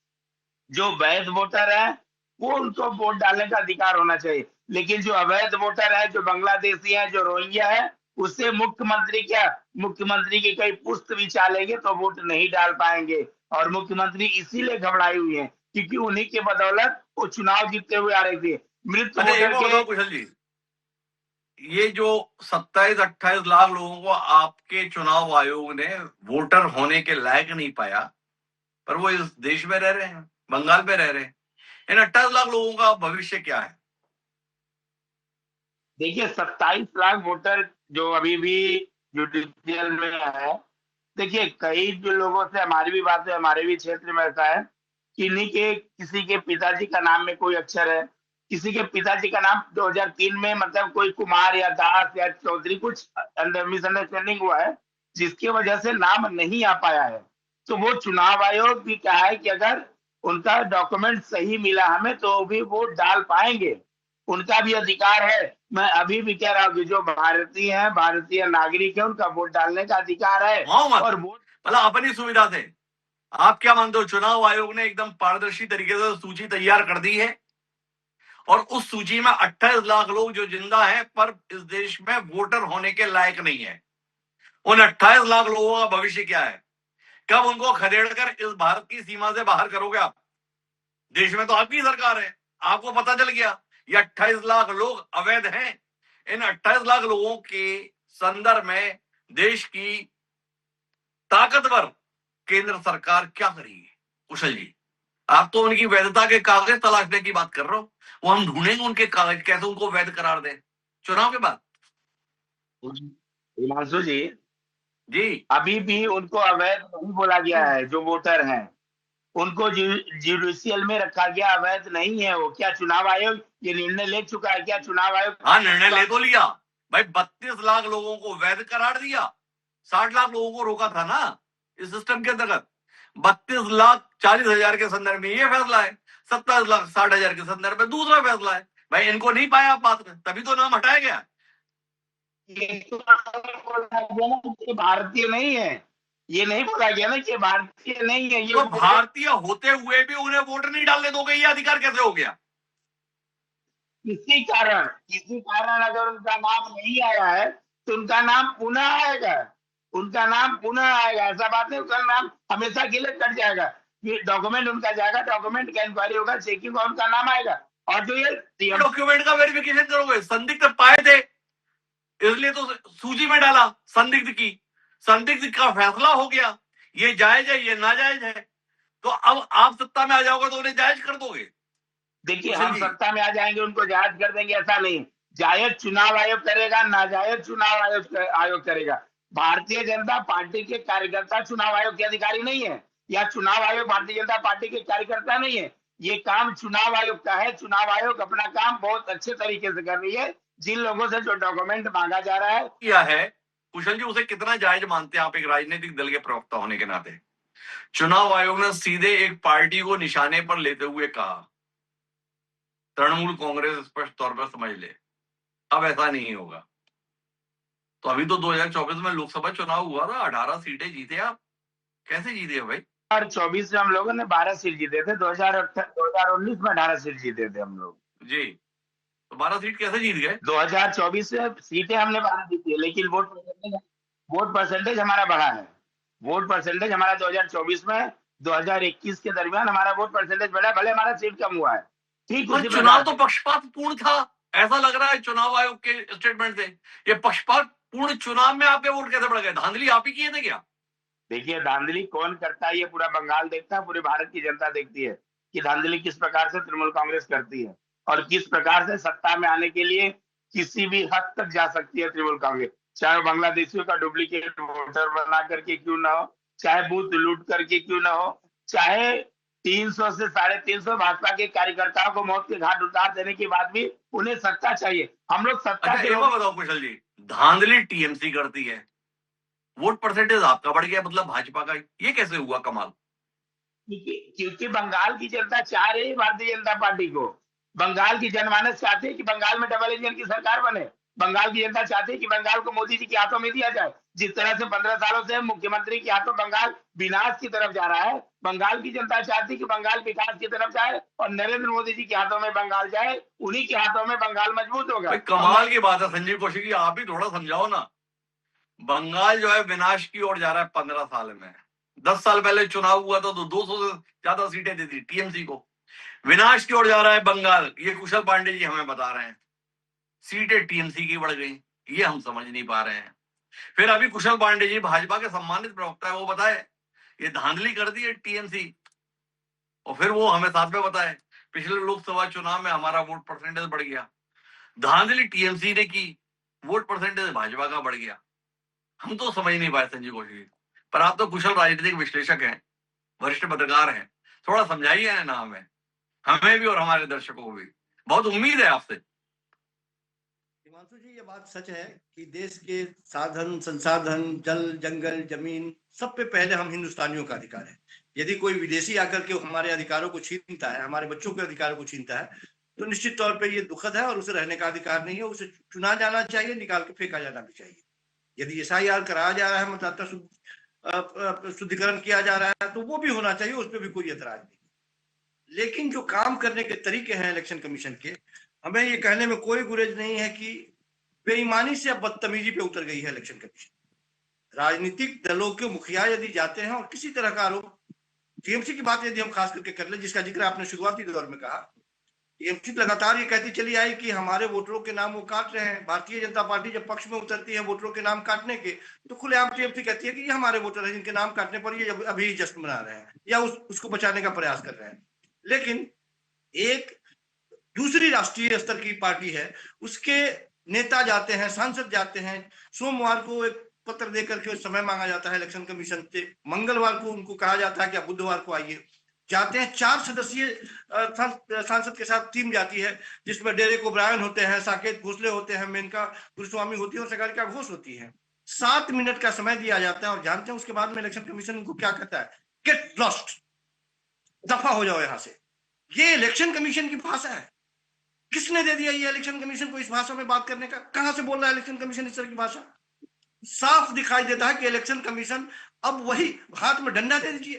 जो वैध वोटर है, वो उनको वोट डालने का अधिकार होना चाहिए। लेकिन जो अवैध वोटर है, जो बांग्लादेशी है, जो रोहिंग्या है, उससे मुख्यमंत्री क्या, मुख्यमंत्री की कई पुस्त भी चालेंगे तो वोट नहीं डाल पाएंगे। और मुख्यमंत्री इसीलिए घबराई हुई है क्योंकि उन्हीं के बदौलत वो चुनाव जीतते हुए आ रही थी। मृत अच्छा एक वोटर बात के बताओ कुशल जी, ये जो 27-28 लाख लोगों को आपके चुनाव आयोग ने वोटर होने के लायक नहीं पाया, पर वो इस देश में रह रहे हैं, बंगाल में रह रहे हैं, इन 28 लाख लोगों का भविष्य क्या है? देखिए 27 लाख वोटर जो अभी भी जुडिशियल में है, देखिए कई जो लोगों से हमारी भी बात है, हमारे भी क्षेत्र में ऐसा है कि इन्हीं के किसी के पिताजी का नाम में कोई अक्षर है, किसी के पिताजी का नाम 2003 में मतलब कोई कुमार या दास या चौधरी कुछ मिसअंडरस्टैंडिंग हुआ है जिसकी वजह से नाम नहीं आ पाया है। तो वो चुनाव आयोग भी कहा है कि अगर उनका डॉक्यूमेंट सही मिला हमें तो भी वोट डाल पाएंगे, उनका भी अधिकार है। मैं अभी भी कह रहा हूँ कि जो भारतीय हैं, भारतीय नागरिक है, उनका वोट डालने का अधिकार है। मोहम्मद, और वोट मतलब अपनी सुविधा से आप क्या मानते हो, चुनाव आयोग ने एकदम पारदर्शी तरीके से सूची तैयार कर दी है और उस सूची में 28 लाख लोग जो जिंदा हैं पर इस देश में वोटर होने के लायक नहीं है, उन 28 लाख लोगों का भविष्य क्या है? कब उनको खदेड़ कर इस भारत की सीमा से बाहर करोगे आप? देश में तो आपकी सरकार है, आपको पता चल गया ये 28 लाख लोग अवैध हैं। इन 28 लाख लोगों के संदर्भ में देश की ताकतवर केंद्र सरकार क्या करेगी? कुशल जी, आप तो उनकी वैधता के कागज तलाशने की बात कर रहे हो, वो हम ढूंढेंगे उनके कागज, कैसे उनको वैध करार दें चुनाव के बाद। हिमांशु जी, जी, अभी भी उनको अवैध नहीं बोला गया है जो वोटर हैं, उनको जुडिशियल में रखा गया, अवैध नहीं है वो। क्या चुनाव आयोग ये निर्णय ले चुका है? क्या चुनाव आयोग हाँ, निर्णय ले तो लिया भाई, 32 लाख लोगों को वैध करार दिया, 60 लाख लोगों को रोका था ना इस सिस्टम के अंतर्गत। 32,40,000 के संदर्भ में ये फैसला है, 27,60,000 के संदर्भ में दूसरा फैसला है। भाई इनको नहीं पाया पात्र, तभी तो नाम हटाया गया। ये तो ये भारतीय नहीं है, ये नहीं बोला गया ना कि भारतीय नहीं है। ये तो भारतीय होते हुए भी उन्हें वोट नहीं डालने दोगे, ये अधिकार कैसे हो गया? किसी कारण अगर उनका नाम नहीं आया है तो उनका नाम पुनः आएगा, उनका नाम पुनः आएगा। ऐसा बात नहीं उनका नाम हमेशा के लिए कट जाएगा। ये डॉक्यूमेंट उनका जाएगा, डॉक्यूमेंट का इंक्वायरी होगा, चेकिंग, और उनका नाम आएगा। और जो ये डॉक्यूमेंट का वेरिफिकेशन करोगे, संदिग्ध पाए थे इसलिए तो सूची में डाला संदिग्ध की, संदिग्ध का फैसला हो गया, ये जायज है, ये नाजायज है। तो अब आप सत्ता में आ जाओगे तो उन्हें जायज कर दोगे। देखिए, हम सत्ता में आ जाएंगे उनको जायज कर देंगे, ऐसा नहीं। जायज चुनाव आयोग करेगा, नाजायज चुनाव आयोग करेगा। भारतीय जनता पार्टी के कार्यकर्ता चुनाव आयोग के अधिकारी नहीं है, या चुनाव आयोग भारतीय जनता पार्टी के कार्यकर्ता नहीं है। ये काम चुनाव आयोग का है। चुनाव आयोग अपना काम बहुत अच्छे तरीके से कर रही है। जिन लोगों से जो डॉक्यूमेंट मांगा जा रहा है किया है, कुशल जी उसे कितना जायज मानते हैं आप एक राजनीतिक दल के प्रवक्ता होने के नाते? चुनाव आयोग ने सीधे एक पार्टी को निशाने पर लेते हुए कहा, तृणमूल कांग्रेस स्पष्ट तौर पर समझ ले अब ऐसा नहीं होगा। तो अभी तो 2024 में लोकसभा चुनाव हुआ था, 18 सीटें जीते आप, कैसे जीते भाई? 2024 में हम लोगों ने 12 सीट जीते थे, 2019 में 18 सीट जीते थे हम लोग जी। तो 12 सीट कैसे जीत गए? 2024 में सीटें हमने 12 जीती है, लेकिन वोट परसेंटेज हमारा बढ़ा है। वोट परसेंटेज हमारा 2024 में 2021 के दरमियान हमारा वोट परसेंटेज बढ़ा, भले हमारा सीट कम हुआ है। ठीक उसी चुनाव तो पक्षपात पूर्ण था, ऐसा लग रहा है चुनाव आयोग के स्टेटमेंट से। ये पक्षपात पूर्ण चुनाव में आपके वोट कैसे बढ़ गए? धांधली आप ही किए थे क्या? देखिए, धांधली कौन करता है ये पूरा बंगाल देखता है, पूरे भारत की जनता देखती है कि धांधली किस प्रकार से तृणमूल कांग्रेस करती है और किस प्रकार से सत्ता में आने के लिए किसी भी हद तक जा सकती है तृणमूल कांग्रेस। चाहे बांग्लादेशियों का डुप्लीकेट वोटर बना करके क्यों ना हो, चाहे बूथ लूट करके क्यों ना हो, चाहे 300 से 350 भाजपा के कार्यकर्ताओं को मौत के घाट उतार देने के बाद भी उन्हें सत्ता चाहिए। हम लोग सत्ता अच्छा, एक बात बताओ कुशल जी, धांधली टीएमसी करती है, वोट परसेंटेज आपका बढ़ गया, मतलब भाजपा का, ये कैसे हुआ कमाल? क्योंकि बंगाल की जनता चाह रही है भारतीय जनता पार्टी को। बंगाल की जनमानस चाहती है कि बंगाल में डबल इंजन की सरकार बने। बंगाल की जनता चाहती है कि बंगाल को मोदी जी के हाथों में दिया जाए। जिस तरह से 15 सालों से मुख्यमंत्री के हाथों बंगाल विनाश की तरफ जा रहा है, बंगाल की जनता चाहती है कि बंगाल विकास की तरफ जाए और नरेंद्र मोदी जी के हाथों में बंगाल जाए, उन्हीं के हाथों में बंगाल मजबूत होगा। कमाल की बात है संजीव कौशिक जी, आप ही थोड़ा समझाओ ना। बंगाल जो है विनाश की ओर जा रहा है 15 साल में। 10 साल पहले चुनाव हुआ था तो 200 से ज्यादा सीटें दी थी टीएमसी को। विनाश की ओर जा रहा है बंगाल, ये कुशल पांडे जी हमें बता रहे हैं। सीटें टीएमसी की बढ़ गई, ये हम समझ नहीं पा रहे हैं। फिर अभी कुशल पांडे जी भाजपा के सम्मानित प्रवक्ता है, वो बताए ये धांधली कर दी है टीएमसी, और फिर वो हमें साथ में बताए पिछले लोकसभा चुनाव में हमारा वोट परसेंटेज बढ़ गया। धांधली टीएमसी ने की, वोट परसेंटेज भाजपा का बढ़ गया। हम तो समझ नहीं पाए संजीव कौशिक, पर आप तो कुशल राजनीतिक विश्लेषक हैं, वरिष्ठ पत्रकार हैं, थोड़ा समझाइए ना हमें भी और हमारे दर्शकों को भी। बहुत उम्मीद है आपसे। हिमांशु जी, ये बात सच है कि देश के साधन संसाधन, जल, जंगल, जमीन, सब पे पहले हम हिंदुस्तानियों का अधिकार है। यदि कोई विदेशी आकर के हमारे अधिकारों को छीनता है, हमारे बच्चों के अधिकारों को छीनता है, तो निश्चित तौर पे ये दुखद है और उसे रहने का अधिकार नहीं है। उसे चुना जाना चाहिए, निकाल के फेंका जाना भी चाहिए। यदि SIR कराया जा रहा है, मतदाता शुद्धिकरण किया जा रहा है, तो वो भी होना चाहिए, उस पर भी कोई एतराज नहीं। लेकिन जो काम करने के तरीके हैं इलेक्शन कमीशन के, हमें ये कहने में कोई गुरेज नहीं है कि बेईमानी से अब बदतमीजी पे उतर गई है इलेक्शन कमीशन। राजनीतिक दलों के मुखिया यदि जाते हैं और किसी तरह का आरोप, टीएमसी की बात यदि हम खास करके कर ले, जिसका जिक्र आपने शुरुआती दौर में कहा, टीएमसी लगातार ये कहती चली आई कि हमारे वोटरों के नाम वो काट रहे हैं। भारतीय जनता पार्टी जब पक्ष में उतरती है वोटरों के नाम काटने के, तो खुलेआम टीएमसी कहती है कि ये हमारे वोटर हैं जिनके नाम काटने पर ये अभी जश्न मना रहे हैं या उसको बचाने का प्रयास कर रहे हैं। लेकिन एक दूसरी राष्ट्रीय स्तर की पार्टी है, उसके नेता जाते हैं, सांसद जाते हैं, सोमवार को एक पत्र देकर के समय मांगा जाता है इलेक्शन कमीशन से, मंगलवार को उनको कहा जाता है कि आप बुधवार को आइए। जाते हैं, 4 सदस्यीय सांसद के साथ टीम जाती है, जिसमें डेरेक ओब्रायन होते हैं, साकेत भोसले होते हैं, मेनका गुरुस्वामी होती है और सागरिका घोष होती है। 7 मिनट का समय दिया जाता है और जानते हैं उसके बाद में इलेक्शन कमीशन उनको क्या कहता है, गेट लॉस्ट, दफा हो जाओ यहां से। ये इलेक्शन कमीशन की भाषा है। किसने दे दिया ये इलेक्शन कमीशन को इस भाषा में बात करने का? कहां से बोल रहा है इलेक्शन कमीशन इस तरह की भाषा? साफ दिखाई देता है कि इलेक्शन कमीशन अब वही हाथ में डंडा दे दीजिए।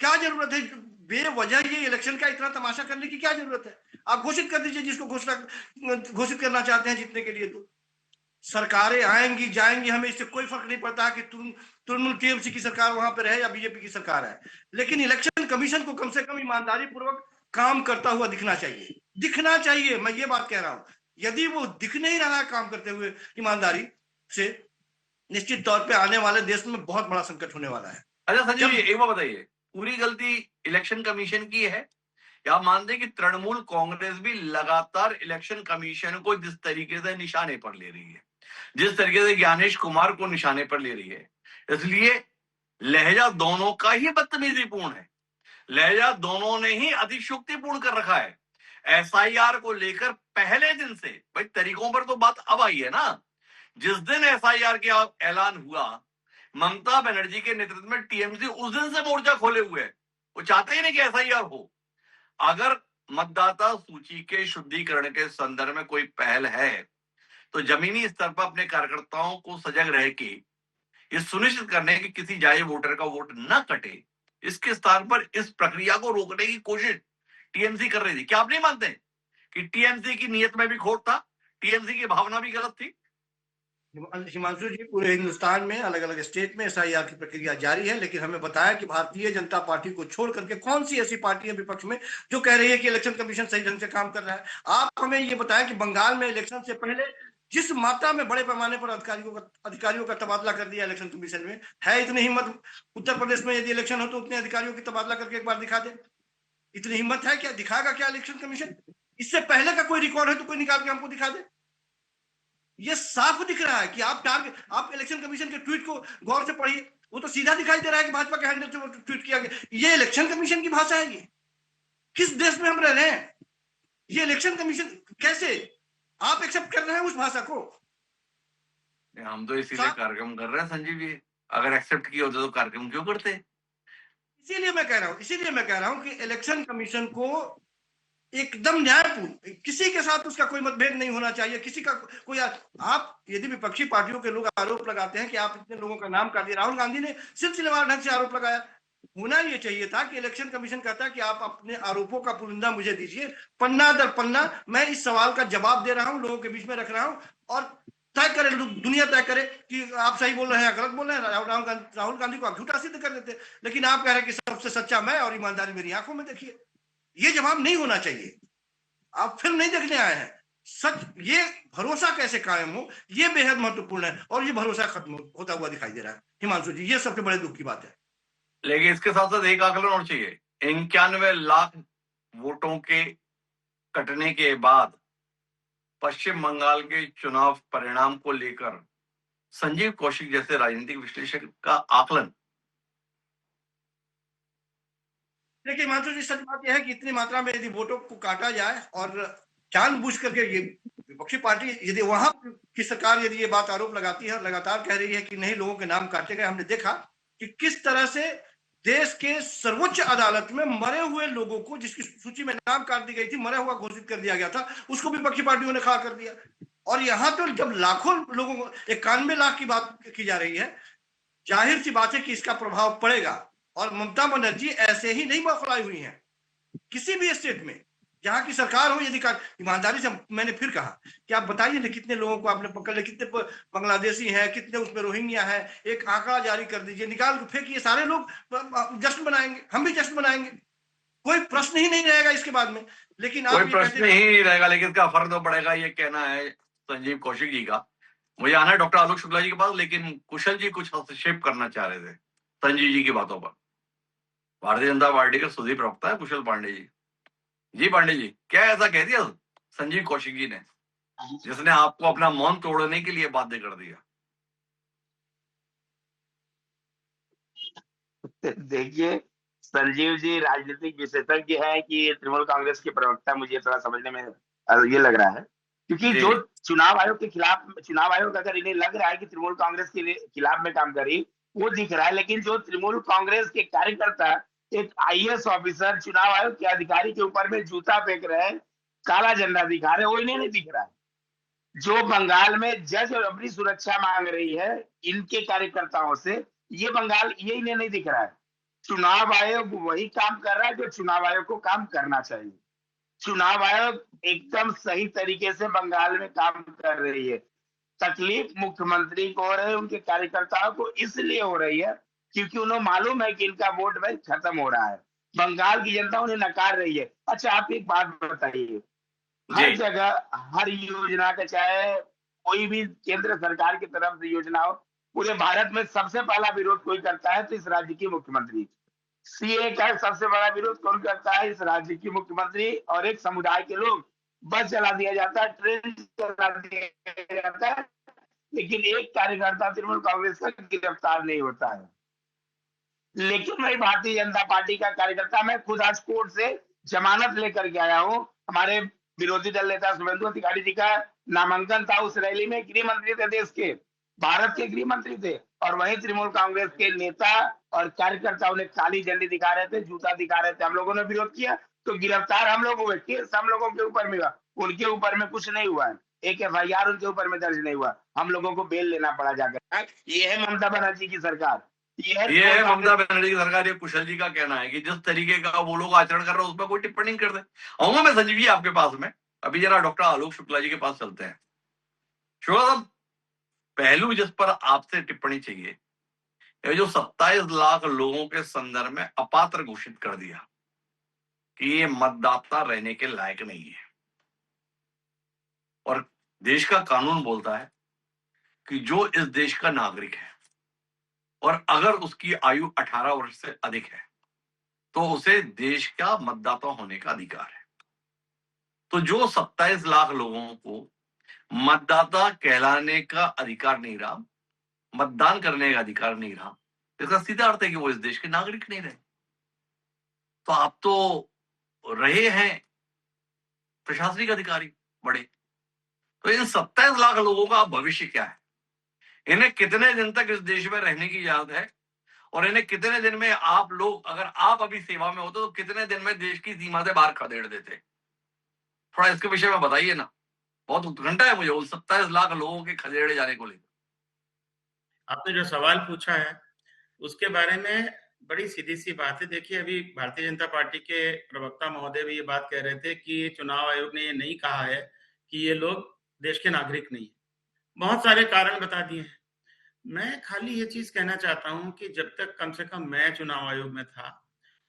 क्या जरूरत है बेवजह ये इलेक्शन का इतना तमाशा करने की? क्या जरूरत है? आप घोषित कर दीजिए जिसको घोषित करना चाहते हैं जीतने के लिए। तो सरकारें आएंगी जाएंगी, हमें इससे कोई फर्क नहीं पड़ता कि तृणमूल टीएमसी की सरकार वहां पर है या बीजेपी की सरकार है, लेकिन इलेक्शन कमीशन को कम से कम ईमानदारी पूर्वक काम करता हुआ दिखना चाहिए। मैं ये बात कह रहा हूं, यदि वो दिख नहीं रहा है काम करते हुए ईमानदारी से, निश्चित तौर पे आने वाले देश में बहुत बड़ा संकट होने वाला है। अच्छा संजय जी, एक बात बताइए, पूरी गलती इलेक्शन कमीशन की है या आप मानते हैं कि तृणमूल कांग्रेस भी लगातार इलेक्शन कमीशन को जिस तरीके से निशाने पर ले रही है, जिस तरीके से ज्ञानेश कुमार को निशाने पर ले रही है, इसलिए लहजा दोनों का ही बदतमीजीपूर्ण है, लहजा दोनों ने ही अतिशयोक्तिपूर्ण कर रखा है। एसआईआर को लेकर पहले दिन से, भाई तरीकों पर तो बात अब आई है ना, जिस दिन एसआईआर के ऐलान हुआ, ममता बनर्जी के नेतृत्व में टीएमसी उस दिन से मोर्चा खोले हुए है। वो चाहते ही नहीं कि एसआईआर हो। अगर मतदाता सूची के शुद्धिकरण के संदर्भ में कोई पहल है तो जमीनी स्तर पर अपने कार्यकर्ताओं को सजग रह के ये सुनिश्चित करने की किसी जायज वोटर का वोट न कटे, इसके स्थान पर इस प्रक्रिया को रोकने की कोशिश टीएमसी कर रही थी। क्या आप नहीं मानते कि टीएमसी की नीयत में भी खोट था, टीएमसी की भावना भी गलत थी? हिमांशु जी, पूरे हिंदुस्तान में अलग अलग स्टेट में एसआईआर की प्रक्रिया जारी है, लेकिन हमें बताया कि भारतीय जनता पार्टी को छोड़ करके कौन सी ऐसी पार्टी है विपक्ष में जो कह रही है कि इलेक्शन कमीशन सही ढंग से काम कर रहा है? आप हमें ये बताएं कि बंगाल में इलेक्शन से पहले जिस मात्रा में बड़े पैमाने पर अधिकारियों का तबादला कर दिया इलेक्शन कमीशन में, है इतनी हिम्मत उत्तर प्रदेश में यदि इलेक्शन हो तो उतने अधिकारियों की तबादला करके एक बार दिखा दे? इतनी हिम्मत है क्या? दिखाएगा क्या इलेक्शन कमीशन? इससे पहले का कोई रिकॉर्ड है तो कोई निकाल के हमको दिखा दे। ये साफ दिख रहा है कि आप इलेक्शन कमीशन के ट्वीट को गौर से पढ़िए, वो तो सीधा दिखाई दे रहा है कि भाजपा के हैंडल से ट्वीट किया गया। ये इलेक्शन कमीशन की भाषा है? ये किस देश में हम रह रहे हैं? ये इलेक्शन कमीशन कैसे आप एक्सेप्ट कर रहे हैं उस भाषा को? हम तो इसीलिए कार्यक्रम कर रहे हैं संजीव जी, अगर एक्सेप्ट किया होता तो कार्यक्रम क्यों करते? इसीलिए मैं कह रहा हूं कि इलेक्शन कमीशन को एकदम न्यायपूर्ण, किसी के साथ उसका कोई मतभेद नहीं होना चाहिए, किसी का कोई। आप यदि विपक्षी पार्टियों के लोग आरोप लगाते हैं कि आप इतने लोगों का नाम काट दिए, राहुल गांधी ने सिलसिलेवार ढंग से आरोप लगाया। होना ये चाहिए था कि इलेक्शन कमीशन कहता है कि आप अपने आरोपों का पुलिंदा मुझे दीजिए, पन्ना दर पन्ना मैं इस सवाल का जवाब दे रहा हूं, लोगों के बीच में रख रहा हूं, और तय करे, दुनिया तय करे कि आप सही बोल रहे हैं या गलत बोल रहे हैं। राहुल गांधी को आप झूठा सिद्ध कर देते, लेकिन आप कह रहे हैं कि सबसे सच्चा मैं और ईमानदारी मेरी आंखों में देखिए। ये जवाब नहीं होना चाहिए। आप फिल्म नहीं देखने आए हैं, सच ये भरोसा कैसे कायम हो, ये बेहद महत्वपूर्ण है, और ये भरोसा खत्म होता हुआ दिखाई दे रहा है। हिमांशु जी, ये सबसे बड़े दुख की बात है। लेकिन इसके साथ साथ एक आकलन और चाहिए, 91 लाख वोटों के कटने के बाद पश्चिम बंगाल के चुनाव परिणाम को लेकर संजीव कौशिक जैसे राजनीतिक विश्लेषक का आकलन। देखिए हिमांशु जी, सच बात यह है कि इतनी मात्रा में यदि वोटों को काटा जाए और जानबूझ करके ये विपक्षी पार्टी, यदि वहां की सरकार यदि ये बात आरोप लगाती है और लगातार कह रही है कि नहीं लोगों के नाम काटे गए, हमने देखा कि किस तरह से देश के सर्वोच्च अदालत में मरे हुए लोगों को, जिसकी सूची में नाम काट दी गई थी, मरा हुआ घोषित कर दिया गया था, उसको विपक्षी पार्टियों ने खड़ा कर दिया। और यहाँ तो जब लाखों लोगों को, 91 लाख की बात की जा रही है, जाहिर सी बात है कि इसका प्रभाव पड़ेगा। और ममता बनर्जी ऐसे ही नहीं बौखलाई हुई हैं किसी भी स्टेट में जहां की सरकार हो। यदि ईमानदारी से, मैंने फिर कहा कि आप बताइए ना कितने लोगों को आपने पकड़ लिया, कितने बांग्लादेशी हैं, कितने उसमें रोहिंग्या है, एक आंकड़ा जारी कर दीजिए, निकाल के फेंकिए, सारे लोग जश्न मनाएंगे, हम भी जश्न मनाएंगे, कोई प्रश्न ही नहीं रहेगा इसके बाद में। लेकिन कोई प्रश्न ही नहीं रहेगा, लेकिन इसका फर्क तो पड़ेगा, ये कहना है संजीव कौशिक जी का। मुझे आना है डॉक्टर आलोक शुक्ला जी के पास, लेकिन कुशल जी कुछ हस्तक्षेप करना चाह रहे थे संजीव जी की बातों पर। भारतीय जनता पार्टी के सुधीर प्रवक्ता है कुशल पांडे जी। जी पांडे जी, क्या ऐसा कह दिया संजीव कौशिक जी ने जिसने आपको अपना मौन तोड़ने के लिए बाध्य कर दिया? देखिए, संजीव जी राजनीतिक विशेषज्ञ हैं कि तृणमूल कांग्रेस के प्रवक्ता, मुझे थोड़ा समझने में ये लग रहा है, क्योंकि जी जो जी चुनाव आयोग के खिलाफ, चुनाव आयोग अगर इन्हें लग रहा है कि तृणमूल कांग्रेस के खिलाफ में काम करी, वो दिख रहा है, लेकिन जो तृणमूल कांग्रेस के कार्यकर्ता एक आईएएस ऑफिसर चुनाव आयोग के अधिकारी के ऊपर में जूता फेंक रहे हैं, काला झंडा दिखा रहे हैं, वो इन्हें नहीं दिख रहा है। जो बंगाल में जज अपनी सुरक्षा मांग रही है इनके कार्यकर्ताओं से, ये बंगाल, ये इन्हें नहीं दिख रहा है। चुनाव आयोग वही काम कर रहा है जो चुनाव आयोग को काम करना चाहिए। चुनाव आयोग एकदम सही तरीके से बंगाल में काम कर रही है। तकलीफ मुख्यमंत्री को हो रही है, उनके कार्यकर्ताओं को इसलिए हो रही है क्योंकि उन्हें मालूम है कि इनका वोट बैंक खत्म हो रहा है, बंगाल की जनता उन्हें नकार रही है। अच्छा, आप एक बात बताइए, हर जी जगह हर योजना का, चाहे कोई भी केंद्र सरकार की तरफ से योजना हो, पूरे भारत में सबसे पहला विरोध कोई करता है तो इस राज्य की मुख्यमंत्री। सीए का सबसे बड़ा विरोध कौन करता है? इस राज्य की मुख्यमंत्री और एक समुदाय के लोग। बस चला दिया जाता है, ट्रेन चला दिया जाता है, लेकिन एक कार्यकर्ता तृणमूल कांग्रेस का गिरफ्तार नहीं होता है। लेकिन मैं भारतीय जनता पार्टी का कार्यकर्ता, मैं खुद आज कोर्ट से जमानत लेकर के आया हूँ। हमारे विरोधी दल नेता शुभेंदु अधिकारी जी का नामांकन था उस रैली में। गृह मंत्री थे, देश के, भारत के गृह मंत्री थे, और वहीं तृणमूल कांग्रेस के नेता और कार्यकर्ता उन्हें काली झंडी दिखा रहे थे, जूता दिखा रहे थे। हम लोगों ने विरोध किया तो गिरफ्तार हम लोग हुए, केस हम लोगों के ऊपर में हुआ, उनके ऊपर में कुछ नहीं हुआ है, एक एफआईआर उनके ऊपर में दर्ज नहीं हुआ, हम लोगों को बेल लेना पड़ा जाकर। ये है ममता बनर्जी की सरकार, ये ये ममता बनर्जी की सरकार। ये कुशल जी का कहना है कि जिस तरीके का वो लोग आचरण कर रहे हैं उस पर कोई टिप्पणी नहीं कर दे। आऊंगा मैं संजीव जी आपके पास में, अभी जरा डॉक्टर आलोक शुक्ला जी के पास चलते हैं। शुक्ला साहब, पहलू जिस पर आपसे टिप्पणी चाहिए, ये जो 27 लाख लोगों के संदर्भ में अपात्र घोषित कर दिया कि ये मतदाता रहने के लायक नहीं है, और देश का कानून बोलता है कि जो इस देश का नागरिक है और अगर उसकी आयु 18 वर्ष से अधिक है तो उसे देश का मतदाता होने का अधिकार है। तो जो 27 लाख लोगों को मतदाता कहलाने का अधिकार नहीं रहा, मतदान करने का अधिकार नहीं रहा, इसका सीधा अर्थ है कि वो इस देश के नागरिक नहीं रहे। तो आप तो रहे हैं प्रशासनिक अधिकारी बड़े, तो इन 27 लाख लोगों का भविष्य क्या है? इन्हें कितने दिन तक इस देश में रहने की इजाजत है, और इन्हें कितने दिन में आप लोग, अगर आप अभी सेवा में होते तो कितने दिन में देश की सीमा से बाहर खदेड़ देते? थोड़ा इसके विषय में बताइए ना, बहुत उत्कंठा है मुझे उन 27 लाख लोगों के खदेड़े जाने को लेकर। आपने जो सवाल पूछा है उसके बारे में बड़ी सीधी सी बात है। देखिए, अभी भारतीय जनता पार्टी के प्रवक्ता महोदय भी ये बात कह रहे थे कि चुनाव आयोग ने ये नहीं कहा है कि ये लोग देश के नागरिक नहीं है। बहुत सारे कारण बता दिए हैं। मैं खाली ये चीज कहना चाहता हूं कि जब तक कम से कम मैं चुनाव आयोग में था,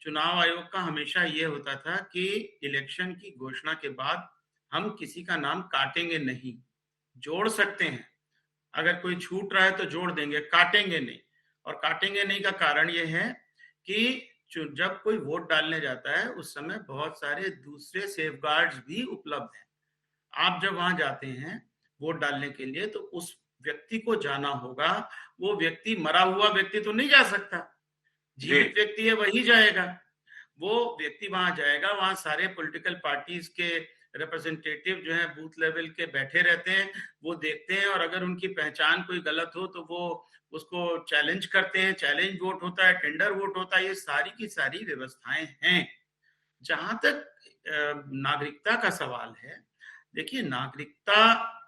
चुनाव आयोग का हमेशा ये होता था कि इलेक्शन की घोषणा के बाद हम किसी का नाम काटेंगे नहीं, जोड़ सकते हैं, अगर कोई छूट रहा है तो जोड़ देंगे, काटेंगे नहीं। और काटेंगे नहीं का कारण ये है कि जब कोई वोट डालने जाता है उस समय बहुत सारे दूसरे सेफगार्ड्स भी उपलब्ध हैं। आप जब वहां जाते हैं वोट डालने के लिए तो उस व्यक्ति को जाना होगा। वो व्यक्ति, मरा हुआ व्यक्ति तो नहीं जा सकता, जीवित व्यक्ति है वही जाएगा। वो व्यक्ति वहां जाएगा, वहां सारे पॉलिटिकल पार्टीज के रिप्रेजेंटेटिव जो है बूथ लेवल के बैठे रहते हैं, वो देखते हैं, और अगर उनकी पहचान कोई गलत हो तो वो उसको चैलेंज करते हैं, चैलेंज वोट होता है, टेंडर वोट होता है। ये सारी की सारी व्यवस्थाएं हैं। जहां तक नागरिकता का सवाल है, देखिए नागरिकता,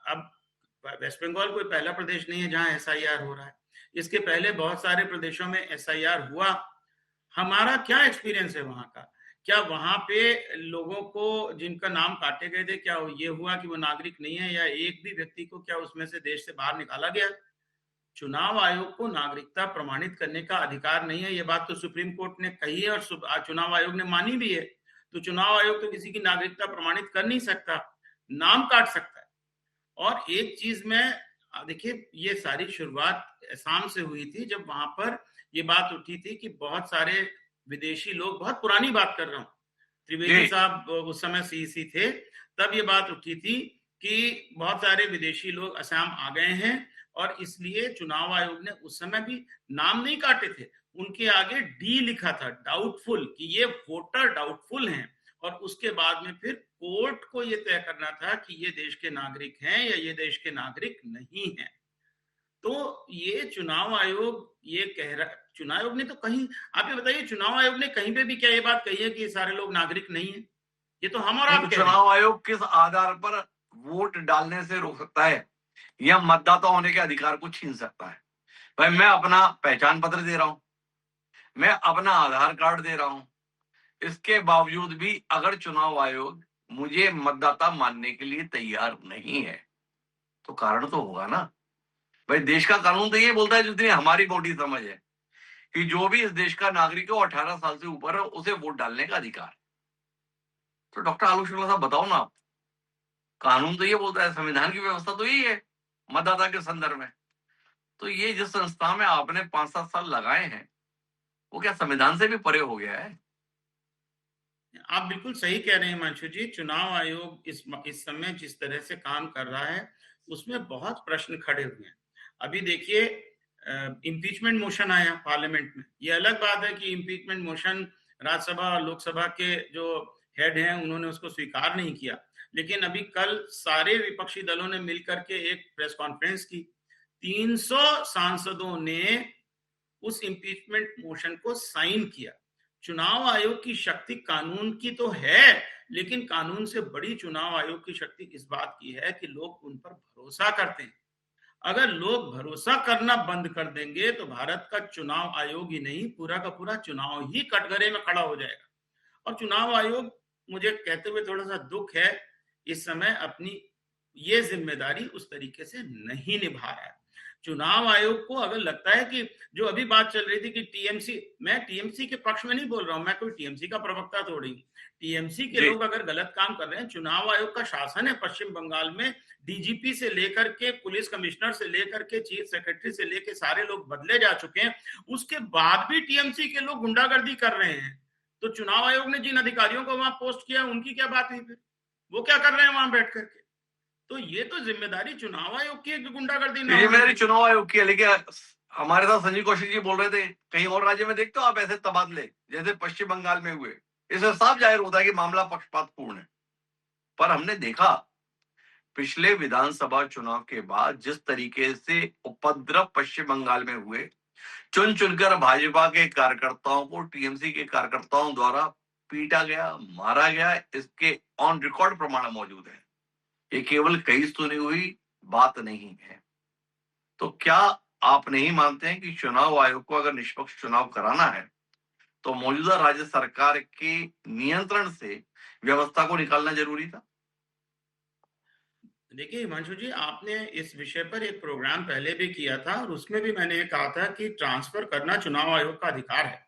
अब वेस्ट बंगाल कोई पहला प्रदेश नहीं है जहां एसआईआर हो रहा है। इसके पहले बहुत सारे प्रदेशों में एसआईआर हुआ। हमारा क्या एक्सपीरियंस है वहां का? क्या वहां पे लोगों को जिनका नाम काटे गए थे, क्या ये हुआ कि वो नागरिक नहीं है, या एक भी व्यक्ति को क्या उसमें से देश से बाहर निकाला गया? चुनाव आयोग को नागरिकता प्रमाणित करने का अधिकार नहीं है। ये बात तो सुप्रीम कोर्ट ने कही है और चुनाव आयोग ने मानी भी है। तो चुनाव आयोग तो किसी की नागरिकता प्रमाणित कर नहीं सकता, नाम काट सकता है। और एक चीज में देखिए, ये सारी शुरुआत असम से हुई थी, जब वहां पर ये बात उठी थी कि बहुत सारे विदेशी लोग, बहुत पुरानी बात कर रहा हूँ, त्रिवेदी साहब उस समय सीईसी थे, तब ये बात उठी थी कि बहुत सारे विदेशी लोग असम आ गए हैं, और इसलिए चुनाव आयोग ने उस समय भी नाम नहीं काटे थे, उनके आगे डी लिखा था, डाउटफुल, कि ये वोटर डाउटफुल हैं, और उसके बाद में फिर कोर्ट को ये तय करना था कि ये देश के नागरिक हैं या ये देश के नागरिक नहीं हैं। तो ये चुनाव आयोग ये कह रहा, चुनाव आयोग ने तो कहीं, आप ये बताइए, चुनाव आयोग ने कहीं पे भी क्या ये बात कही है कि ये सारे लोग नागरिक नहीं है? ये तो हम और आप कह रहे हैं। चुनाव आयोग किस आधार पर वोट डालने से रोक सकता है या मतदाता होने के अधिकार को छीन सकता है? भाई, मैं अपना पहचान पत्र दे रहा हूं, मैं अपना आधार कार्ड दे रहा हूं, इसके बावजूद भी अगर चुनाव आयोग मुझे मतदाता मानने के लिए तैयार नहीं है तो कारण तो होगा ना। भाई, देश का कानून तो ये बोलता है, जितनी हमारी मोटी समझ है, कि जो भी इस देश का नागरिक है 18 साल से ऊपर है, उसे वोट डालने का अधिकार है। तो डॉक्टर आलोक शुक्ला साहब, बताओ ना आप, कानून तो ये बोलता है, संविधान की व्यवस्था तो यही है मतदाता के संदर्भ में। तो ये जिस संस्था में आपने 5-7 साल लगाए हैं, वो क्या संविधान से भी परे हो गया है? आप बिल्कुल सही कह रहे हैं हिमांशु जी। चुनाव आयोग इस समय जिस तरह से काम कर रहा है उसमें बहुत प्रश्न खड़े हुए हैं। अभी देखिए, इम्पीचमेंट मोशन आया पार्लियामेंट में। ये अलग बात है कि इम्पीचमेंट मोशन राज्यसभा और लोकसभा के जो हेड हैं उन्होंने उसको स्वीकार नहीं किया, लेकिन अभी कल सारे विपक्षी दलों ने मिलकर के एक प्रेस कॉन्फ्रेंस की। 300 सांसदों ने उस इम्पीचमेंट मोशन को साइन किया। चुनाव आयोग की शक्ति कानून की तो है, लेकिन कानून से बड़ी चुनाव आयोग की शक्ति इस बात की है कि लोग उन पर भरोसा करते हैं। अगर लोग भरोसा करना बंद कर देंगे तो भारत का चुनाव आयोग ही नहीं, पूरा का पूरा चुनाव ही कटघरे में खड़ा हो जाएगा। और चुनाव आयोग, मुझे कहते हुए थोड़ा सा दुख है, इस समय अपनी ये जिम्मेदारी उस तरीके से नहीं निभा रहा है। चुनाव आयोग को अगर लगता है कि जो अभी बात चल रही थी कि टीएमसी, मैं टीएमसी के पक्ष में नहीं बोल रहा हूं, मैं कोई टीएमसी का प्रवक्ता थोड़ी। टीएमसी के लोग अगर गलत काम कर रहे हैं, चुनाव आयोग का शासन है पश्चिम बंगाल में, डीजीपी से लेकर के पुलिस कमिश्नर से लेकर के चीफ सेक्रेटरी से लेकर सारे लोग बदले जा चुके हैं, उसके बाद भी टीएमसी के लोग गुंडागर्दी कर रहे हैं। तो चुनाव आयोग ने जिन अधिकारियों को वहां पोस्ट किया उनकी क्या बात हुई फिर? वो क्या कर रहे हैं वहां बैठ करके? तो ये तो जिम्मेदारी चुनाव आयोग की है कि गुंडागर्दी ना हो। जिम्मेदारी चुनाव आयोग की है, लेकिन हमारे साथ संजीव कौशिक जी बोल रहे थे कहीं और राज्य में देखते हो आप ऐसे तबादले जैसे पश्चिम बंगाल में हुए, इससे साफ जाहिर होता है कि मामला पक्षपातपूर्ण है। पर हमने देखा पिछले विधानसभा चुनाव के बाद जिस तरीके से उपद्रव पश्चिम बंगाल में हुए, चुन चुनकर भाजपा के कार्यकर्ताओं को टीएमसी के कार्यकर्ताओं द्वारा पीटा गया, मारा गया, इसके ऑन रिकॉर्ड प्रमाण मौजूद है। ये केवल कई सुनी हुई बात नहीं है। तो क्या आप नहीं मानते हैं कि चुनाव आयोग को अगर निष्पक्ष चुनाव कराना है तो मौजूदा राज्य सरकार के नियंत्रण से व्यवस्था को निकालना जरूरी था? देखिए हिमांशु जी, आपने इस विषय पर एक प्रोग्राम पहले भी किया था और उसमें भी मैंने कहा था कि ट्रांसफर करना चुनाव आयोग का अधिकार है।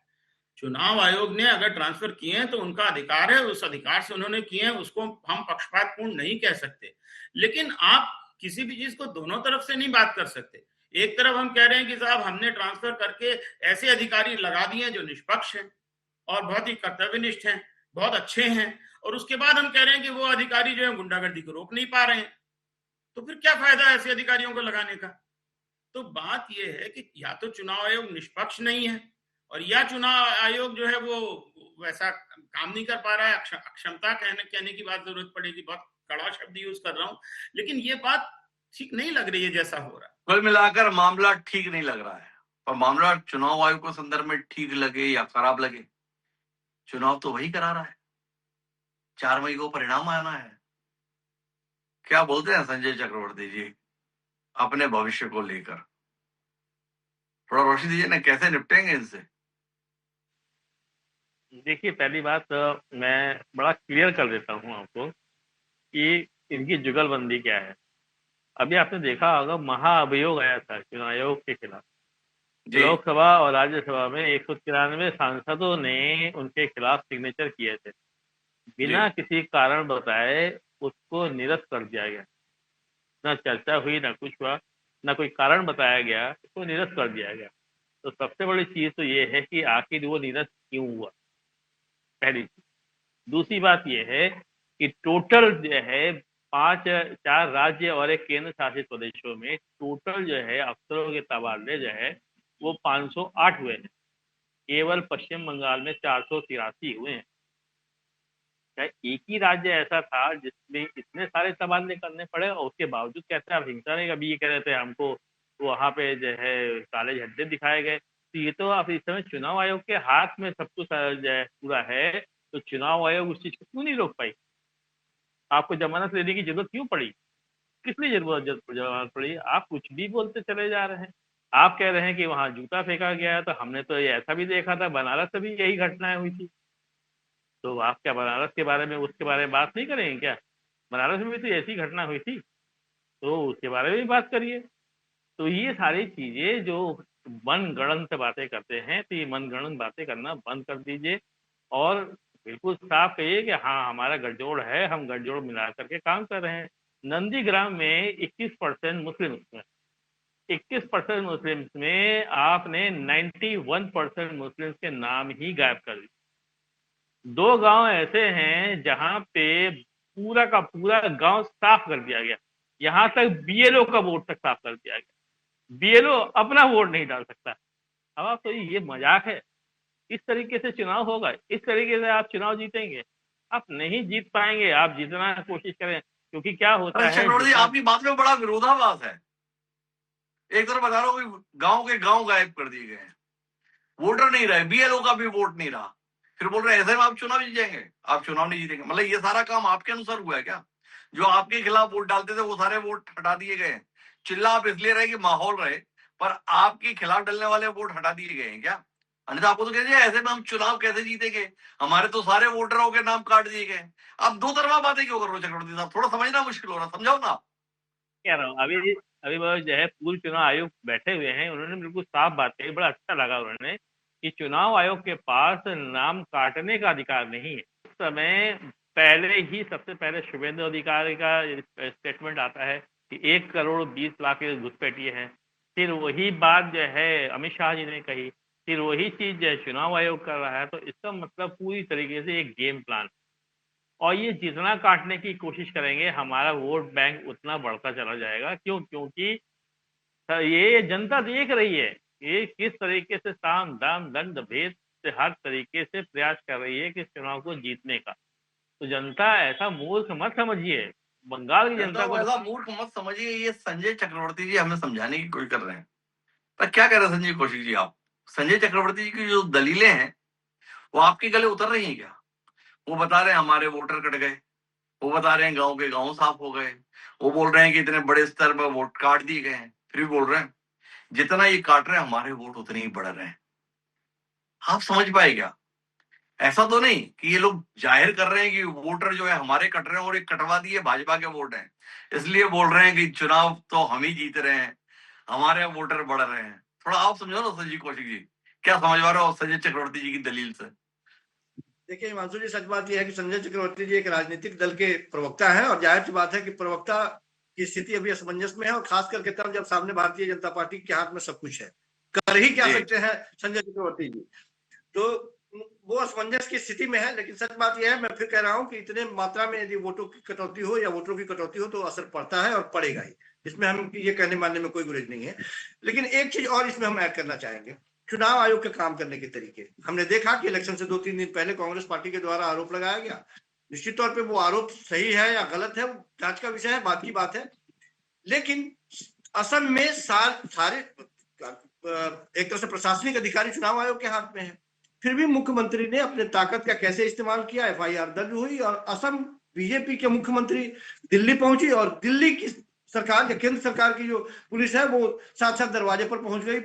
चुनाव आयोग ने अगर ट्रांसफर किए हैं तो उनका अधिकार है, उस अधिकार से उन्होंने किए हैं, उसको हम पक्षपातपूर्ण नहीं कह सकते। लेकिन आप किसी भी चीज को दोनों तरफ से नहीं बात कर सकते। एक तरफ हम कह रहे हैं कि साहब हमने ट्रांसफर करके ऐसे अधिकारी लगा दिए जो निष्पक्ष हैं और बहुत ही कर्तव्यनिष्ठ हैं, बहुत अच्छे हैं, और उसके बाद हम कह रहे हैं कि वो अधिकारी जो है गुंडागर्दी को रोक नहीं पा रहे हैं। तो फिर क्या फायदा ऐसे अधिकारियों को लगाने का? तो बात यह है कि या तो चुनाव आयोग निष्पक्ष नहीं है, और या चुनाव आयोग जो है वो वैसा काम नहीं कर पा रहा है। अक्षमता कहने की बात जरूरत पड़ेगी, बहुत कड़ा शब्द यूज कर रहा हूं, लेकिन ये बात ठीक नहीं लग रही है जैसा हो रहा है। कुल मिलाकर मामला ठीक नहीं लग रहा है, पर मामला चुनाव आयोग के संदर्भ में ठीक लगे या खराब लगे, चुनाव तो वही करा रहा है। 4 मई को परिणाम आना है। क्या बोलते हैं संजय चक्रवर्ती जी अपने भविष्य को लेकर? थोड़ा रोशनी दीजिए ना, कैसे निपटेंगे इनसे? देखिए, पहली बात मैं बड़ा क्लियर कर देता हूँ आपको कि इनकी जुगलबंदी क्या है। अभी आपने देखा होगा, महाअभियोग आया था चुनाव आयोग के खिलाफ। लोकसभा और राज्यसभा में 193 सांसदों ने उनके खिलाफ सिग्नेचर किए थे। बिना किसी कारण बताए उसको निरस्त कर दिया गया। ना चर्चा हुई, ना कुछ हुआ, ना कोई कारण बताया गया, उसको निरस्त कर दिया गया। तो सबसे बड़ी चीज तो ये है कि आखिर वो निरस्त क्यों हुआ, पहली चीज। दूसरी बात ये है कि टोटल जो है 4 राज्य और एक केंद्र शासित प्रदेशों में टोटल जो है अफसरों के तबादले जो है वो 508 हुए हैं। केवल पश्चिम बंगाल में 483 हुए हैं। क्या एक ही राज्य ऐसा था जिसमें इतने सारे तबादले करने पड़े और उसके बावजूद कहते हैं आप हिंसा नहीं? अभी ये कह रहे थे हमको वहां पे जो है काले झंडे दिखाए गए। तो ये तो आप इस समय चुनाव आयोग के हाथ में सब कुछ जो है पूरा है, तो चुनाव आयोग उस चीज को क्यों नहीं रोक पाई? आपको जमानत लेने की जरूरत क्यों पड़ी? किस लिए जरूरत पड़ी? आप कुछ भी बोलते चले जा रहे हैं। आप कह रहे हैं कि वहां जूता फेंका गया है, तो हमने तो ये ऐसा भी देखा था, बनारस में भी यही घटनाएं हुई थी। तो आप क्या बनारस के बारे में उसके बारे में बात नहीं करेंगे क्या? बनारस में भी तो ऐसी घटना हुई थी, तो उसके बारे में भी बात करिए। तो ये सारी चीजें जो मनगढ़ंत बातें करते हैं, तो ये मनगढ़ंत बातें करना बंद कर दीजिए और बिल्कुल साफ कहिए कि हाँ हमारा गठजोड़ है, हम गठजोड़ मिला करके काम कर रहे हैं। नंदीग्राम में 21% मुस्लिम हैं। 21% मुस्लिम में आपने 91% मुस्लिम के नाम ही गायब कर दिए। 2 गांव ऐसे हैं जहां पे पूरा का पूरा गांव साफ कर दिया गया, यहां तक बीएलओ का वोट तक साफ कर दिया गया। बीएलओ अपना वोट नहीं डाल सकता। अब आप तो ये मजाक है? इस तरीके से चुनाव होगा? इस तरीके से आप चुनाव जीतेंगे? आप नहीं जीत पाएंगे, आप जितना कोशिश करें, क्योंकि क्या होता अरे है चक्रवर्ती जी, जितना आपकी बात में बड़ा विरोधाभास है। एक तरफ बता रहा हूँ कि गांव के गांव गायब कर दिए गए हैं, वोटर नहीं रहे, बीएलओ का भी वोट नहीं रहा, फिर बोल रहे हैं ऐसे में आप चुनाव जीत जाएंगे। आप चुनाव नहीं जीतेंगे मतलब ये सारा काम आपके अनुसार हुआ है क्या? जो आपके खिलाफ वोट डालते थे वो सारे वोट हटा दिए गए हैं। चिल्ला आप इसलिए रहे कि माहौल रहे, पर आपके खिलाफ डलने वाले वोट हटा दिए गए हैं क्या? अन्यथा आपको तो कह दिया ऐसे में हम चुनाव कैसे जीतेंगे, हमारे तो सारे वोटरों के नाम काट दिए गए। आप दो तरफा बातें क्यों कर रहे हो चक्रवर्ती साहब? थोड़ा समझना मुश्किल हो रहा, समझाओ ना। कह रहा हूँ अभी अभी वो जो है पूर्व चुनाव आयोग बैठे हुए हैं, उन्होंने बिल्कुल साफ बात कही, बड़ा अच्छा लगा उन्होंने कि चुनाव आयोग के पास नाम काटने का अधिकार नहीं है। उस समय पहले ही सबसे पहले शुभेंदु अधिकारी का स्टेटमेंट आता है कि 1,20,00,000 घुसपैठिए हैं। फिर वही बात जो है अमित शाह जी ने कही, फिर वही चीज जो है चुनाव आयोग कर रहा है। तो इसका मतलब पूरी तरीके से एक गेम प्लान, और ये जितना काटने की कोशिश करेंगे हमारा वोट बैंक उतना बढ़ता चला जाएगा। क्यों? क्योंकि ये जनता देख रही है ये किस तरीके से साम दाम दंड भेद से हर तरीके से प्रयास कर रही है कि चुनाव को जीतने का। तो जनता ऐसा मूर्ख मत समझिए, बंगाल की जनता को ऐसा मूर्ख मत समझिए। ये संजय चक्रवर्ती जी हमें समझाने की कोशिश कर रहे हैं। पर क्या कह रहे हैं संजय कौशिक जी? आप संजय चक्रवर्ती जी की जो दलीलें हैं वो आपके गले उतर रही हैं क्या? वो बता रहे हैं हमारे वोटर कट गए, वो बता रहे हैं गांव के गांव साफ हो गए, वो बोल रहे हैं कि इतने बड़े स्तर पर वोट काट दिए गए हैं, फिर भी बोल रहे हैं जितना ये काट रहे हैं हमारे वोट उतने ही बढ़ रहे हैं। आप समझ पाए क्या? ऐसा तो नहीं कि ये लोग जाहिर कर रहे हैं कि वोटर जो है हमारे कट रहे हैं और ये कटवा दिए भाजपा के वोट हैं, इसलिए बोल रहे हैं कि चुनाव तो हम ही जीत रहे हैं, हमारे वोटर बढ़ रहे हैं। थोड़ा आप समझो ना संजय कौशिक जी, क्या समझ पा रहे हो संजय चक्रवर्ती जी की दलील से? देखिए हिमांशु जी, सच बात यह है कि संजय चक्रवर्ती जी एक राजनीतिक दल के प्रवक्ता हैं और जाहिर सी बात है कि प्रवक्ता की स्थिति अभी असमंजस में है, और खास करके तब जब सामने भारतीय जनता पार्टी के हाथ में सब कुछ है। कर ही क्या सकते हैं संजय चक्रवर्ती जी? तो वो असमंजस की स्थिति में है। लेकिन सच बात यह है, मैं फिर कह रहा हूं कि इतने मात्रा में यदि वोटों की कटौती हो या वोटरों की कटौती हो तो असर पड़ता है और पड़ेगा ही, इसमें हम ये कहने मानने में कोई गुरेज नहीं है। लेकिन एक चीज और इसमें हम ऐड करना चाहेंगे, चुनाव आयोग के काम करने के तरीके। हमने देखा कि इलेक्शन से 2-3 दिन पहले कांग्रेस पार्टी के द्वारा आरोप लगाया गया। निश्चित तौर पे वो आरोप सही है या गलत है, जांच का विषय है, बात की बात है। लेकिन असम में सारे एक तरह से प्रशासनिक अधिकारी चुनाव आयोग के हाथ में है। फिर भी मुख्यमंत्री ने अपने ताकत का कैसे इस्तेमाल किया, एफआईआर दर्ज हुई और असम बीजेपी के मुख्यमंत्री दिल्ली पहुंची और दिल्ली की सरकार या केंद्र सरकार की जो पुलिस है वो साथ साथ दरवाजे पर पहुंच गई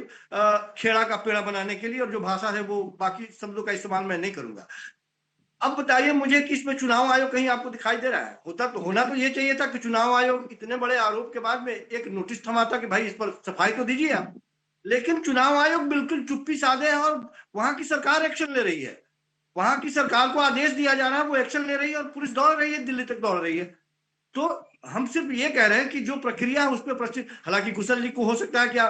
खेड़ा का पेड़ा बनाने के लिए। और जो भाषा है वो बाकी शब्दों का इस्तेमाल मैं नहीं करूंगा। अब बताइए मुझे कि इसमें चुनाव आयोग कहीं आपको दिखाई दे रहा है? होना तो ये चाहिए था कि चुनाव आयोग इतने बड़े आरोप के बाद में एक नोटिस थमाता कि भाई इस पर सफाई तो दीजिए आप। लेकिन चुनाव आयोग बिल्कुल चुप्पी साधे है और वहां की सरकार एक्शन ले रही है। वहां की सरकार को आदेश दिया जा रहा है, वो एक्शन ले रही है और पुलिस दौड़ रही है, दिल्ली तक दौड़ रही है। तो हम सिर्फ ये कह रहे हैं कि जो प्रक्रिया है उस पर प्रश्न, हालांकि कुशल जी को हो सकता है क्या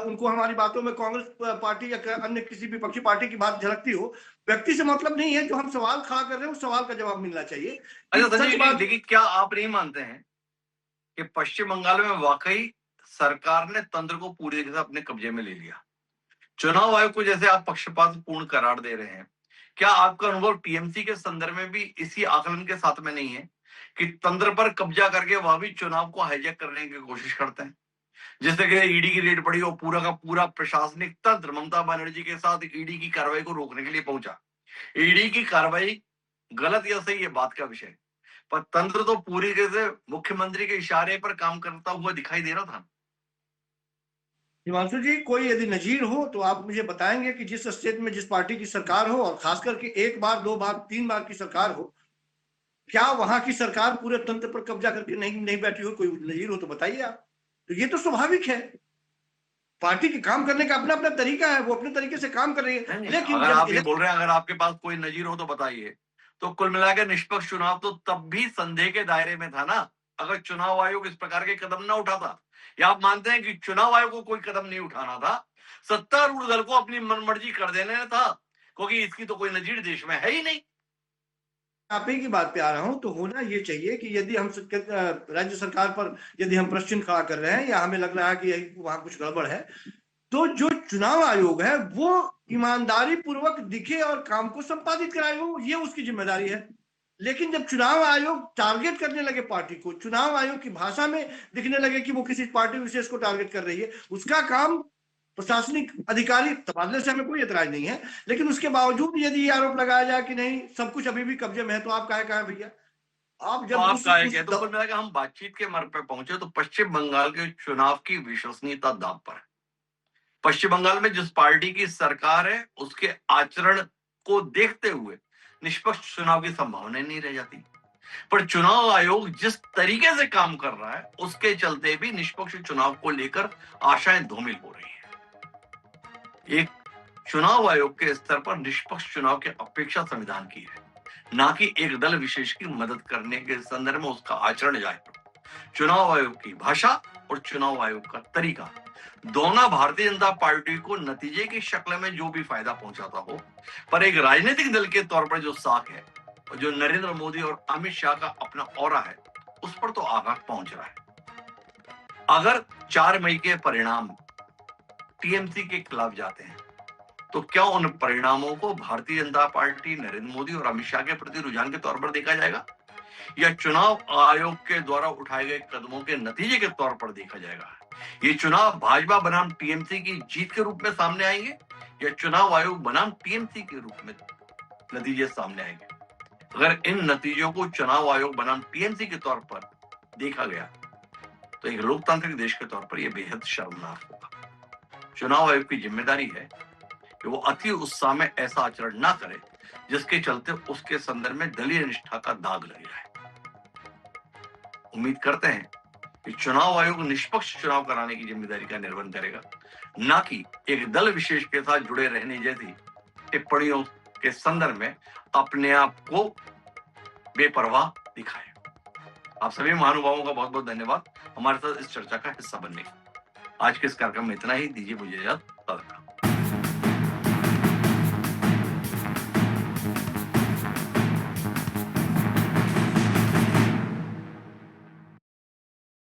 उनको हमारी बातों में कांग्रेस पार्टी या अन्य किसी विपक्षी पार्टी की बात झलकती हो। व्यक्ति से मतलब नहीं है, जो हम सवाल खड़ा कर रहे हैं उस सवाल का जवाब मिलना चाहिए। अच्छा संजय जी, देखिए क्या आप नहीं मानते हैं कि पश्चिम बंगाल में वाकई सरकार ने तंत्र को पूरी तरह से अपने कब्जे में ले लिया? चुनाव आयोग को जैसे आप पक्षपातपूर्ण करार दे रहे हैं, क्या आपका अनुभव टीएमसी के संदर्भ में भी इसी आकलन के साथ में नहीं है कि तंत्र पर कब्जा करके वह भी चुनाव को हाईजैक करने की कोशिश करते हैं? जैसे कि ईडी की रेड पड़ी और पूरा का पूरा प्रशासनिक तंत्र ममता बनर्जी के साथ ईडी की कार्रवाई को रोकने के लिए पहुंचा। ईडी की कार्रवाई गलत या सही, ये बात का विषय, पर तंत्र तो पूरी तरह से मुख्यमंत्री के इशारे पर काम करता हुआ दिखाई दे रहा था। हिमांशु जी, कोई यदि नजीर हो तो आप मुझे बताएंगे कि जिस स्टेट में जिस पार्टी की सरकार हो, और खास करके 1 बार 2 बार 3 बार की सरकार हो, क्या वहां की सरकार पूरे तंत्र पर कब्जा करके नहीं बैठी हो? कोई नजीर हो तो बताइए आप। तो ये तो स्वाभाविक है, पार्टी के काम करने का अपना अपना तरीका है, वो अपने तरीके से काम कर रही है। लेकिन अगर आप ये बोल रहे हैं अगर आपके पास कोई नजीर हो तो बताइए, तो कुल मिलाकर निष्पक्ष चुनाव तो तब भी संदेह के दायरे में था ना, अगर चुनाव आयोग इस प्रकार के कदम ना उठाता। या आप मानते हैं कि चुनाव आयोग को कोई कदम नहीं उठाना था, सत्तारूढ़ दल को अपनी मनमर्जी कर देना था, क्योंकि इसकी तो कोई नजीर देश में है ही नहीं। आप ही की बात पे आ रहा हूं, तो होना ये चाहिए कि यदि हम राज्य सरकार पर यदि हम प्रश्न खड़ा कर रहे हैं या हमें लग रहा है कि वहां कुछ गड़बड़ है, तो जो चुनाव आयोग है वो ईमानदारी पूर्वक दिखे और काम को संपादित कराए हो, ये उसकी जिम्मेदारी है। लेकिन जब चुनाव आयोग टारगेट करने लगे पार्टी को, चुनाव आयोग की भाषा में दिखने लगे कि वो किसी पार्टी विशेष को टारगेट कर रही है, उसका काम प्रशासनिक अधिकारी तबादले से हमें कोई एतराज नहीं है, लेकिन उसके बावजूद यदि ये आरोप लगाया जाए कि नहीं सब कुछ अभी भी कब्जे में है, तो आप कहाँ भैया? आप जब तो कुल मिलाकर हम बातचीत के मार्ग पर पहुंचे तो पश्चिम बंगाल के चुनाव की विश्वसनीयता दांव पर है। पश्चिम बंगाल में जिस पार्टी की सरकार है उसके आचरण को देखते हुए निष्पक्ष चुनाव की संभावना नहीं रह जाती, पर चुनाव आयोग जिस तरीके से काम कर रहा है उसके चलते भी निष्पक्ष चुनाव को लेकर आशाएं धूमिल हो रही हैं। एक चुनाव आयोग के स्तर पर निष्पक्ष चुनाव की अपेक्षा संविधान की है, ना कि एक दल विशेष की मदद करने के संदर्भ में उसका आचरण जाहिर हो। चुनाव आयोग की भाषा और चुनाव आयोग का तरीका दोनों भारतीय जनता पार्टी को नतीजे की शक्ल में जो भी फायदा पहुंचाता हो, पर एक राजनीतिक दल के तौर पर जो साख है और जो नरेंद्र मोदी और अमित शाह का अपना ऑरा है, उस पर तो आघात पहुंच रहा है। अगर 4 मई के परिणाम टीएमसी के खिलाफ जाते हैं तो क्या उन परिणामों को भारतीय जनता पार्टी, नरेंद्र मोदी और अमित शाह के प्रति रुझान के तौर पर देखा जाएगा, या चुनाव आयोग के द्वारा उठाए गए कदमों के नतीजे के तौर पर देखा जाएगा? ये चुनाव भाजपा बनाम टीएमसी की जीत के रूप में सामने आएंगे या चुनाव आयोग बनाम टीएमसी के रूप में नतीजे सामने आएंगे? अगर इन नतीजों को चुनाव आयोग बनाम टीएमसी के तौर पर देखा गया तो एक लोकतांत्रिक देश के तौर पर यह बेहद शर्मनाक होगा। चुनाव आयोग की जिम्मेदारी है कि वो अति उत्साह में ऐसा आचरण ना करे जिसके चलते उसके संदर्भ में दलीय निष्ठा का दाग लग जाए। उम्मीद करते हैं कि चुनाव आयोग निष्पक्ष चुनाव कराने की जिम्मेदारी का निर्वहन करेगा, ना कि एक दल विशेष के साथ जुड़े रहने जैसी टिप्पणियों के संदर्भ में अपने आप को बेपरवाह दिखाए। आप सभी महानुभावों का बहुत बहुत धन्यवाद हमारे साथ इस चर्चा का हिस्सा बनने के। आज के इस कार्यक्रम में इतना ही। दीजिए मुझे इजाजत।